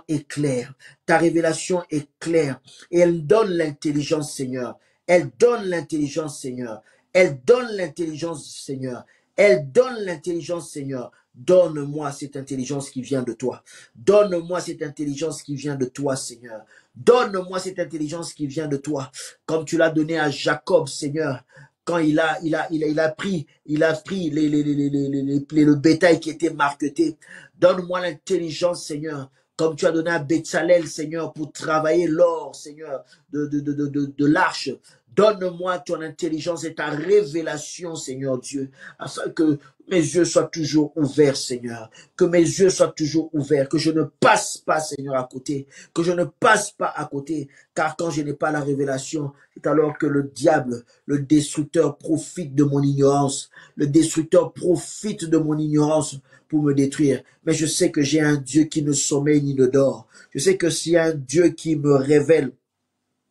est claire, ta révélation est claire, et elle donne l'intelligence, Seigneur, elle donne l'intelligence, Seigneur, elle donne l'intelligence, Seigneur, elle donne l'intelligence, Seigneur. Donne-moi cette intelligence qui vient de toi. Donne-moi cette intelligence qui vient de toi, Seigneur. Donne-moi cette intelligence qui vient de toi, comme tu l'as donné à Jacob, Seigneur. Quand il a pris le bétail qui était marqueté. Donne-moi l'intelligence, Seigneur, comme tu as donné à Betsalel, Seigneur, pour travailler l'or, Seigneur, de l'arche. Donne-moi ton intelligence et ta révélation, Seigneur Dieu, afin que mes yeux soient toujours ouverts, Seigneur. Que mes yeux soient toujours ouverts, que je ne passe pas, Seigneur, à côté. Que je ne passe pas à côté, car quand je n'ai pas la révélation, c'est alors que le diable, le destructeur, profite de mon ignorance. Le destructeur profite de mon ignorance pour me détruire. Mais je sais que j'ai un Dieu qui ne sommeille ni ne dort. Je sais que s'il y a un Dieu qui me révèle,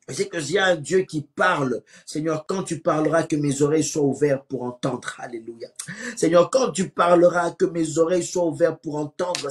je sais que s'il y a un Dieu qui parle, Seigneur, quand tu parleras, que mes oreilles soient ouvertes pour entendre. Alléluia. Seigneur, quand tu parleras, que mes oreilles soient ouvertes pour entendre.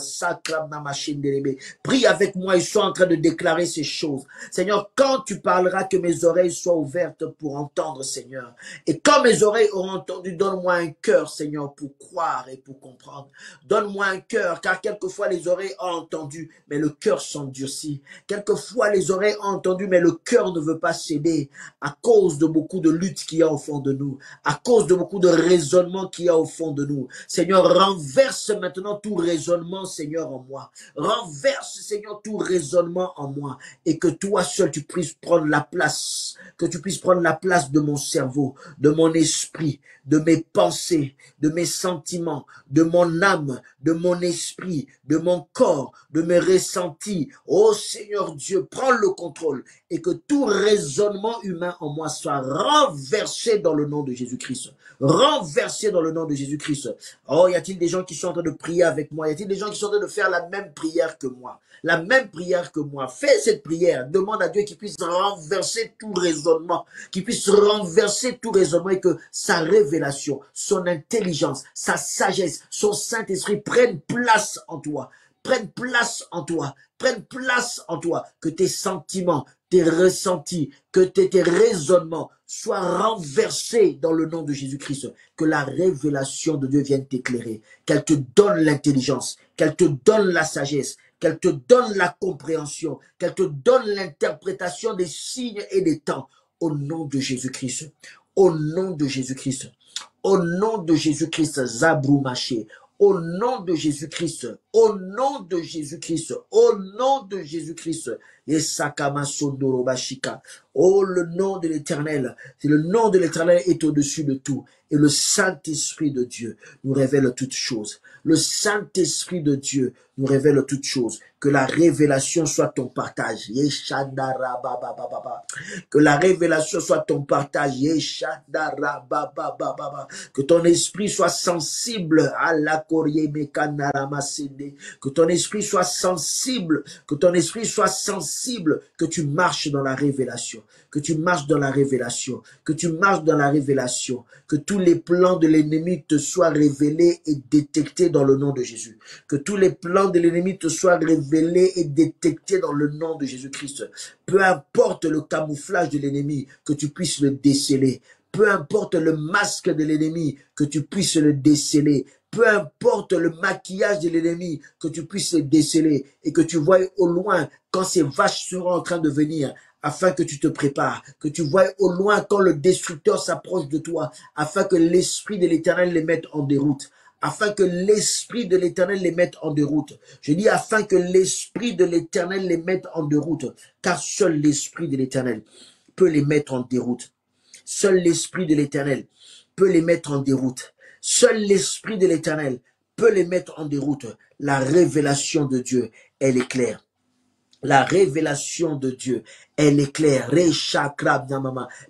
Prie avec moi et sois en train de déclarer ces choses. Seigneur, quand tu parleras, que mes oreilles soient ouvertes pour entendre, Seigneur. Et quand mes oreilles auront entendu, donne-moi un cœur, Seigneur, pour croire et pour comprendre. Donne-moi un cœur, car quelquefois les oreilles ont entendu, mais le cœur s'endurcit. Quelquefois les oreilles ont entendu, mais le cœur ne veut pas céder à cause de beaucoup de luttes qu'il y a au fond de nous, à cause de beaucoup de raisonnements qu'il y a au fond de nous. Seigneur, renverse maintenant tout raisonnement, Seigneur, en moi. Renverse, Seigneur, tout raisonnement en moi et que toi seul tu puisses prendre la place, que tu puisses prendre la place de mon cerveau, de mon esprit, de mes pensées, de mes sentiments, de mon âme, de mon esprit, de mon corps, de mes ressentis. Oh Seigneur Dieu, prends le contrôle et que tout raisonnement humain en moi soit renversé dans le nom de Jésus-Christ. Renversé dans le nom de Jésus-Christ. Oh, y a-t-il des gens qui sont en train de prier avec moi? Y a-t-il des gens qui sont en train de faire la même prière que moi? La même prière que moi. Fais cette prière. Demande à Dieu qu'il puisse renverser tout raisonnement, qu'il puisse renverser tout raisonnement et que sa révélation, son intelligence, sa sagesse, son Saint-Esprit prennent place en toi. Prennent place en toi. Prennent place en toi. Que tes sentiments, tes ressentis, que tes raisonnements soient renversés dans le nom de Jésus-Christ. Que la révélation de Dieu vienne t'éclairer. Qu'elle te donne l'intelligence, qu'elle te donne la sagesse, qu'elle te donne la compréhension, qu'elle te donne l'interprétation des signes et des temps. Au nom de Jésus-Christ. Au nom de Jésus-Christ. Au nom de Jésus-Christ, Zabroumaché. Au nom de Jésus-Christ, au nom de Jésus-Christ, au nom de Jésus-Christ, oh, le nom de l'Éternel, c'est le nom de l'Éternel est au-dessus de tout. Et le Saint-Esprit de Dieu nous révèle toutes choses. Le Saint-Esprit de Dieu nous révèle toutes choses. Que la révélation soit ton partage. Que la révélation soit ton partage. Que ton esprit soit sensible à la que ton esprit soit sensible. Que ton esprit soit sensible sensible, que tu marches dans la révélation, que tu marches dans la révélation, que tu marches dans la révélation, que tous les plans de l'ennemi te soient révélés et détectés dans le nom de Jésus, que tous les plans de l'ennemi te soient révélés et détectés dans le nom de Jésus-Christ. Peu importe le camouflage de l'ennemi, que tu puisses le déceler. Peu importe le masque de l'ennemi, que tu puisses le déceler. Peu importe le maquillage de l'ennemi, que tu puisses le déceler et que tu voies au loin quand ces vaches seront en train de venir, afin que tu te prépares, que tu voies au loin quand le destructeur s'approche de toi, afin que l'Esprit de l'Éternel les mette en déroute. Afin que l'Esprit de l'Éternel les mette en déroute. Je dis afin que l'Esprit de l'Éternel les mette en déroute, car seul l'Esprit de l'Éternel peut les mettre en déroute. Seul l'Esprit de l'Éternel peut les mettre en déroute. Seul l'Esprit de l'Éternel peut les mettre en déroute. La révélation de Dieu, elle est claire. La révélation de Dieu, elle est claire. Bien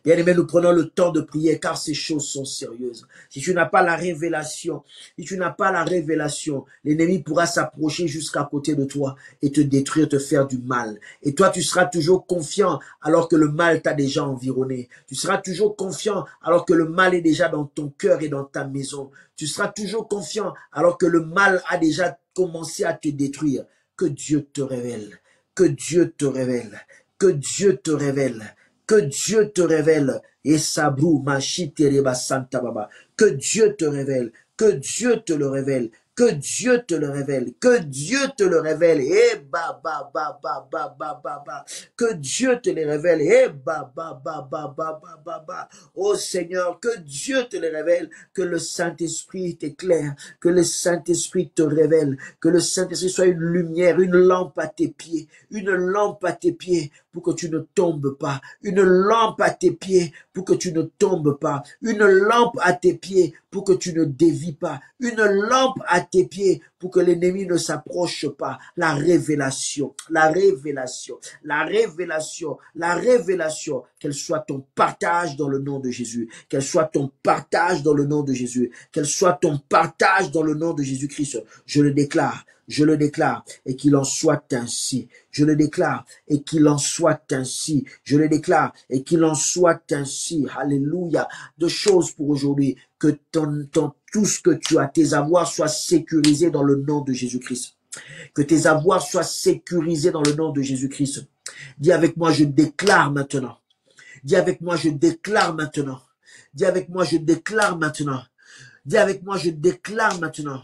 aimé, nous prenons le temps de prier car ces choses sont sérieuses. Si tu n'as pas la révélation, l'ennemi pourra s'approcher jusqu'à côté de toi et te détruire, te faire du mal. Et toi, tu seras toujours confiant alors que le mal t'a déjà environné. Tu seras toujours confiant alors que le mal est déjà dans ton cœur et dans ta maison. Tu seras toujours confiant alors que le mal a déjà commencé à te détruire. Que Dieu te révèle. Que Dieu te révèle, que Dieu te révèle, que Dieu te révèle. Et sabrou, machitereba santa baba. Que Dieu te révèle, que Dieu te le révèle, que Dieu te le révèle, que Dieu te le révèle. Et ba ba ba ba ba ba ba ba. Que Dieu te les révèle. Et ba ba ba ba ba ba ba ba. Oh Seigneur, que Dieu te les révèle, que le Saint-Esprit t'éclaire, que le Saint-Esprit te révèle, que le Saint-Esprit soit une lumière, une lampe à tes pieds, une lampe à tes pieds pour que tu ne tombes pas, une lampe à tes pieds pour que tu ne tombes pas, une lampe à tes pieds pour que tu ne dévies pas, une lampe à tes pieds pour que l'ennemi ne s'approche pas. La révélation, la révélation, la révélation, la révélation, qu'elle soit ton partage dans le nom de Jésus, qu'elle soit ton partage dans le nom de Jésus, qu'elle soit ton partage dans le nom de Jésus-Christ. Je le déclare et qu'il en soit ainsi. Je le déclare et qu'il en soit ainsi. Je le déclare et qu'il en soit ainsi. Alléluia. Deux choses pour aujourd'hui. Que tout ce que tu as, tes avoirs soient sécurisés dans le nom de Jésus-Christ. Que tes avoirs soient sécurisés dans le nom de Jésus-Christ. Dis avec moi, je déclare maintenant. Dis avec moi, je déclare maintenant. Dis avec moi, je déclare maintenant. Dis avec moi, je déclare maintenant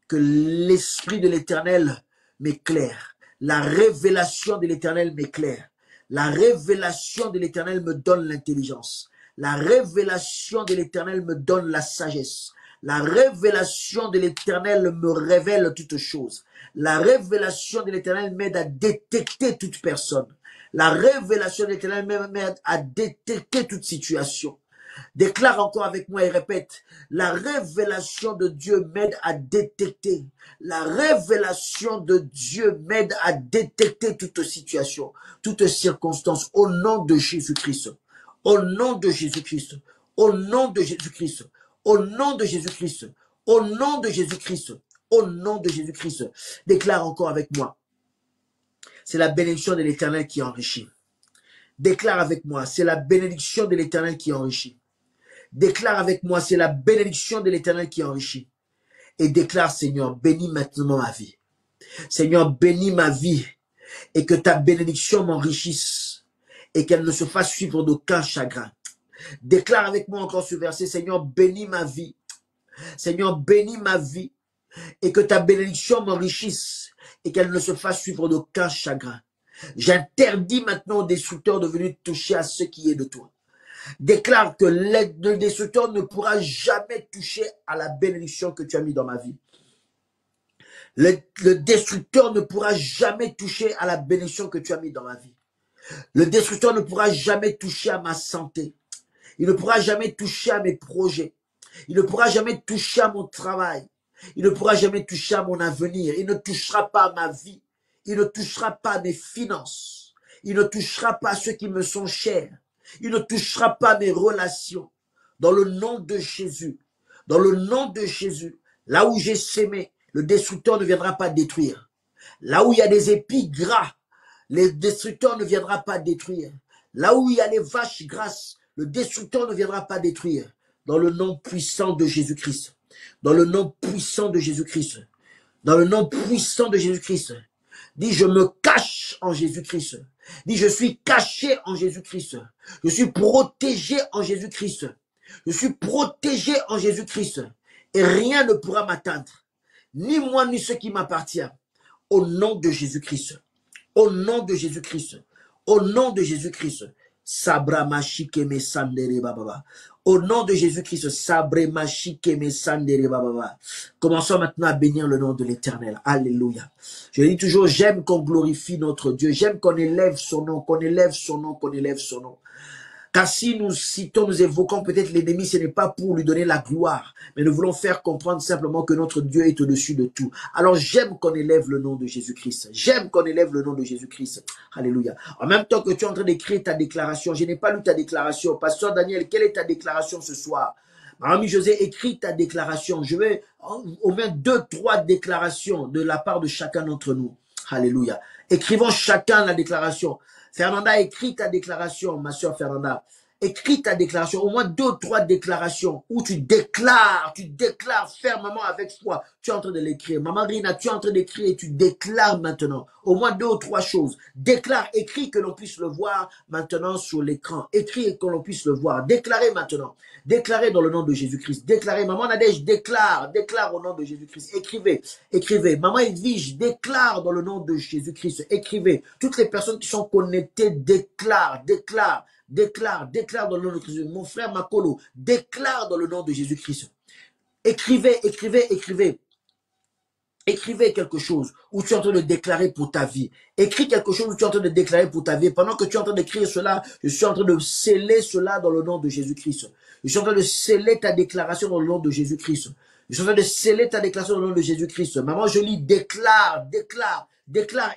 que l'Esprit de l'Éternel m'éclaire. La révélation de l'Éternel m'éclaire. La révélation de l'Éternel me donne l'intelligence. La révélation de l'Éternel me donne la sagesse. La révélation de l'Éternel me révèle toutes choses. La révélation de l'Éternel m'aide à détecter toute personne. La révélation de l'Éternel m'aide à détecter toute situation. Déclare encore avec moi et répète. La révélation de Dieu m'aide à détecter. La révélation de Dieu m'aide à détecter toute situation, toute circonstance au nom de Jésus-Christ. Au nom de Jésus-Christ. Au nom de Jésus-Christ. Au nom de Jésus-Christ. Au nom de Jésus-Christ. Au nom de Jésus-Christ. Déclare encore avec moi. C'est la bénédiction de l'Éternel qui enrichit. Déclare avec moi. C'est la bénédiction de l'Éternel qui enrichit. Déclare avec moi, c'est la bénédiction de l'Éternel qui enrichit. Et déclare, Seigneur, bénis maintenant ma vie. Seigneur, bénis ma vie et que ta bénédiction m'enrichisse et qu'elle ne se fasse suivre d'aucun chagrin. Déclare avec moi encore ce verset, Seigneur, bénis ma vie. Seigneur, bénis ma vie et que ta bénédiction m'enrichisse et qu'elle ne se fasse suivre d'aucun chagrin. J'interdis maintenant au destructeur de venir toucher à ce qui est de toi. Déclare que le destructeur ne pourra jamais toucher à la bénédiction que tu as mis dans ma vie. Le destructeur ne pourra jamais toucher à la bénédiction que tu as mis dans ma vie. Le destructeur ne pourra jamais toucher à ma santé. Il ne pourra jamais toucher à mes projets. Il ne pourra jamais toucher à mon travail. Il ne pourra jamais toucher à mon avenir. Il ne touchera pas à ma vie. Il ne touchera pas à mes finances. Il ne touchera pas à ceux qui me sont chers. Il ne touchera pas mes relations. Dans le nom de Jésus. Dans le nom de Jésus. Là où j'ai sémé, le destructeur ne viendra pas détruire. Là où il y a des épis gras, le destructeur ne viendra pas détruire. Là où il y a les vaches grasses, le destructeur ne viendra pas détruire. Dans le nom puissant de Jésus-Christ. Dans le nom puissant de Jésus-Christ. Dans le nom puissant de Jésus-Christ. Dis, je me cache en Jésus-Christ. Dis, je suis caché en Jésus-Christ. Je suis protégé en Jésus-Christ. Je suis protégé en Jésus-Christ. Et rien ne pourra m'atteindre. Ni moi, ni ce qui m'appartient. Au nom de Jésus-Christ. Au nom de Jésus-Christ. Au nom de Jésus-Christ. Sabra mashikeme sandere bababa. Au nom de Jésus-Christ, sabre mashikeme sandere bababa. Commençons maintenant à bénir le nom de l'Éternel. Alléluia. Je dis toujours, j'aime qu'on glorifie notre Dieu. J'aime qu'on élève son nom, qu'on élève son nom, qu'on élève son nom. Car si nous citons, nous évoquons peut-être l'ennemi, ce n'est pas pour lui donner la gloire, mais nous voulons faire comprendre simplement que notre Dieu est au-dessus de tout. Alors j'aime qu'on élève le nom de Jésus-Christ. J'aime qu'on élève le nom de Jésus-Christ. Alléluia. En même temps que tu es en train d'écrire ta déclaration, je n'ai pas lu ta déclaration. Pasteur Daniel, quelle est ta déclaration ce soir? Ami José, écris ta déclaration. Je vais au moins 2, 3 déclarations de la part de chacun d'entre nous. Alléluia. Écrivons chacun la déclaration. Fernanda, écris ta déclaration, ma soeur Fernanda. Écris ta déclaration, au moins 2 ou 3 déclarations où tu déclares fermement avec foi. Tu es en train de l'écrire. Maman Rina, tu es en train d'écrire et tu déclares maintenant. Au moins 2 ou 3 choses. Déclare, écris que l'on puisse le voir maintenant sur l'écran. Écris et que l'on puisse le voir. Déclarez maintenant. Déclarez dans le nom de Jésus-Christ. Déclarez. Maman Nadège, déclare au nom de Jésus-Christ. Écrivez. Maman Edwige, déclare dans le nom de Jésus-Christ. Écrivez. Toutes les personnes qui sont connectées, déclare dans le nom de Jésus. Mon frère Makolo, déclare dans le nom de Jésus-Christ. Écrivez quelque chose où tu es en train de déclarer pour ta vie. Écris quelque chose où tu es en train de déclarer pour ta vie. Pendant que tu es en train d'écrire cela, je suis en train de sceller cela dans le nom de Jésus-Christ. Je suis en train de sceller ta déclaration dans le nom de Jésus-Christ. Je suis en train de sceller ta déclaration dans le nom de Jésus-Christ. Maman Jolie, déclare,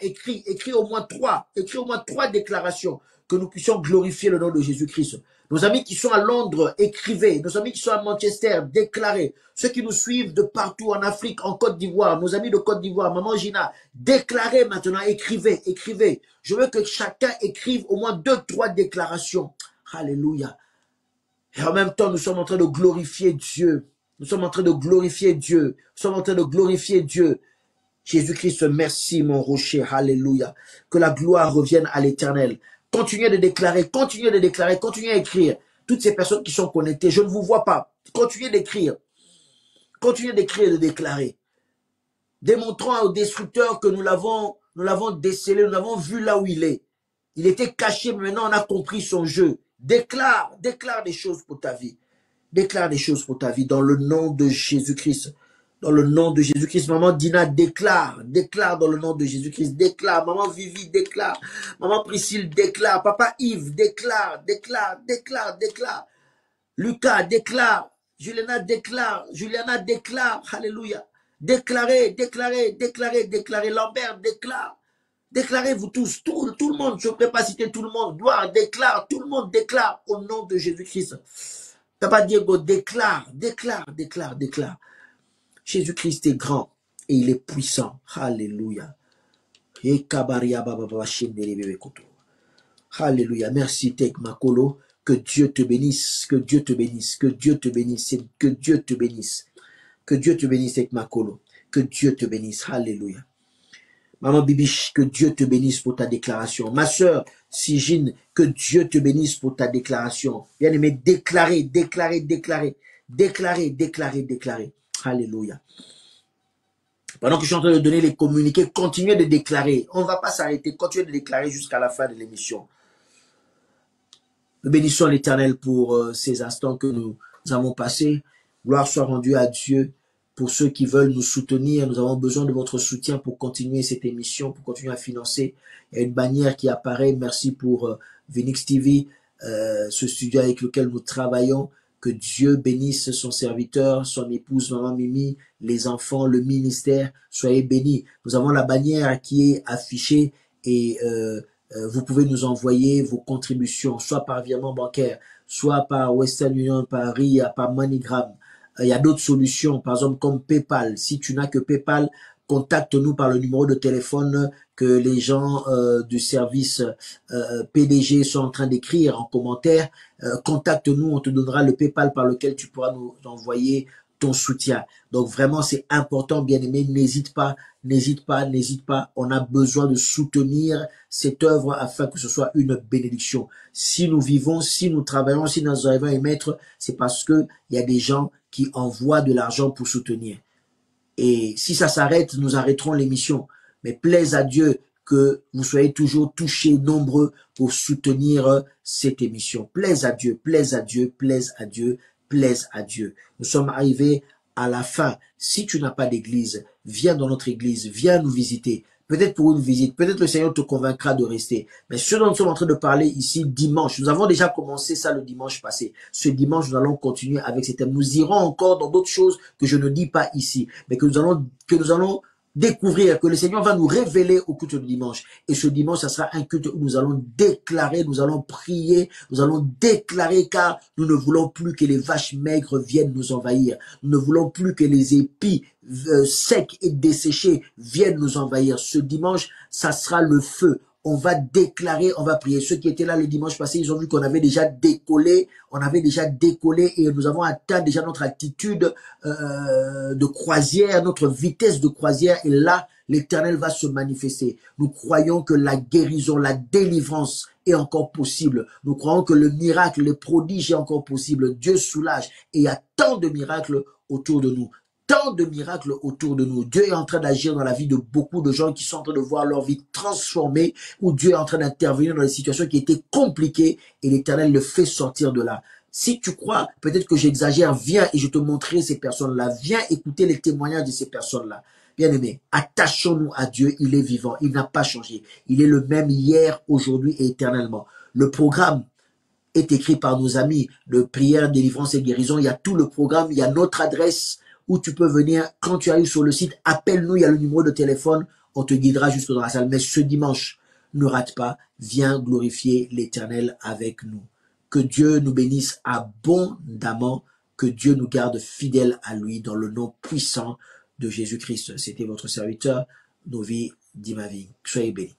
écris au moins 3. Écris au moins 3 déclarations que nous puissions glorifier le nom de Jésus-Christ. Nos amis qui sont à Londres, écrivez. Nos amis qui sont à Manchester, déclarez. Ceux qui nous suivent de partout en Afrique, en Côte d'Ivoire, nos amis de Côte d'Ivoire, Maman Gina, déclarez maintenant, écrivez. Je veux que chacun écrive au moins 2, 3 déclarations. Alléluia. Et en même temps, nous sommes en train de glorifier Dieu. Jésus-Christ, merci mon rocher. Alléluia. Que la gloire revienne à l'Éternel. Continuez de déclarer, continuez à écrire. Toutes ces personnes qui sont connectées, je ne vous vois pas. Continuez d'écrire. Continuez d'écrire et de déclarer. Démontrons au destructeur que nous l'avons décelé, nous l'avons vu là où il est. Il était caché, mais maintenant on a compris son jeu. Déclare des choses pour ta vie. Déclare des choses pour ta vie dans le nom de Jésus-Christ. Dans le nom de Jésus-Christ, maman Dina, déclare dans le nom de Jésus-Christ, déclare, maman Vivi, déclare, maman Priscille, déclare, papa Yves, déclare, Lucas, déclare, Juliana, déclare, alléluia, déclarez, Lambert, déclarez-vous tous, tout le monde, je ne peux pas citer tout le monde, gloire, déclare, tout le monde déclare au nom de Jésus-Christ. Papa Diego, déclare. Jésus-Christ est grand et il est puissant. Alléluia. Alléluia. Merci Tek Makolo. Que Dieu te bénisse. Que Dieu te bénisse. Tek Makolo. Que Dieu te bénisse. Alléluia. Maman Bibiche, que Dieu te bénisse pour ta déclaration. Ma soeur Sigine, que Dieu te bénisse pour ta déclaration. Bien-aimé, déclarez. Alléluia. Pendant que je suis en train de donner les communiqués, continuez de déclarer. On ne va pas s'arrêter. Continuez de déclarer jusqu'à la fin de l'émission. Nous bénissons l'Éternel pour ces instants que nous avons passés. Gloire soit rendue à Dieu. Pour ceux qui veulent nous soutenir, nous avons besoin de votre soutien pour continuer cette émission, pour continuer à financer. Il y a une bannière qui apparaît. Merci pour Venix TV, ce studio avec lequel nous travaillons. Que Dieu bénisse son serviteur, son épouse, maman Mimi, les enfants, le ministère. Soyez bénis. Nous avons la bannière qui est affichée et vous pouvez nous envoyer vos contributions, soit par virement bancaire, soit par Western Union, par RIA, par MoneyGram. Il y a d'autres solutions, par exemple comme PayPal. Si tu n'as que PayPal, contacte-nous par le numéro de téléphone que les gens du service PDG sont en train d'écrire en commentaire. Contacte-nous, on te donnera le PayPal par lequel tu pourras nous envoyer ton soutien. Donc vraiment, c'est important, bien-aimé, n'hésite pas, n'hésite pas, n'hésite pas. On a besoin de soutenir cette œuvre afin que ce soit une bénédiction. Si nous vivons, si nous travaillons, si nous arrivons à y mettre, c'est parce que il y a des gens qui envoient de l'argent pour soutenir. Et si ça s'arrête, nous arrêterons l'émission. Mais plaise à Dieu que vous soyez toujours touchés, nombreux pour soutenir cette émission. Plaise à Dieu, plaise à Dieu, plaise à Dieu, plaise à Dieu. Nous sommes arrivés à la fin. Si tu n'as pas d'église, viens dans notre église, viens nous visiter. Peut-être pour une visite, peut-être le Seigneur te convaincra de rester. Mais ce dont nous sommes en train de parler ici dimanche, nous avons déjà commencé ça le dimanche passé. Ce dimanche, nous allons continuer avec ces thèmes. Nous irons encore dans d'autres choses que je ne dis pas ici, mais que nous allons découvrir, que le Seigneur va nous révéler au culte du dimanche. Et ce dimanche, ça sera un culte où nous allons déclarer, nous allons prier, nous allons déclarer, car nous ne voulons plus que les vaches maigres viennent nous envahir. Nous ne voulons plus que les épis secs et desséchés viennent nous envahir. Ce dimanche, ça sera le feu. On va déclarer, on va prier. Ceux qui étaient là le dimanche passé, ils ont vu qu'on avait déjà décollé, et nous avons atteint déjà notre altitude de croisière, notre vitesse de croisière, et là, l'Éternel va se manifester. Nous croyons que la guérison, la délivrance est encore possible. Nous croyons que le miracle, le prodige est encore possible. Dieu soulage, et il y a tant de miracles autour de nous. Tant de miracles autour de nous. Dieu est en train d'agir dans la vie de beaucoup de gens qui sont en train de voir leur vie transformée, où Dieu est en train d'intervenir dans des situations qui étaient compliquées, et l'Éternel le fait sortir de là. Si tu crois, peut-être que j'exagère, viens et je te montrerai ces personnes-là. Viens écouter les témoignages de ces personnes-là. Bien-aimés, attachons-nous à Dieu, il est vivant, il n'a pas changé. Il est le même hier, aujourd'hui et éternellement. Le programme est écrit par nos amis de prière, délivrance et guérison. Il y a tout le programme, il y a notre adresse où tu peux venir. Quand tu arrives sur le site, appelle-nous, il y a le numéro de téléphone, on te guidera jusque dans la salle. Mais ce dimanche, ne rate pas, viens glorifier l'Éternel avec nous. Que Dieu nous bénisse abondamment, que Dieu nous garde fidèles à lui dans le nom puissant de Jésus-Christ. C'était votre serviteur, Novi Dimavi. Soyez bénis.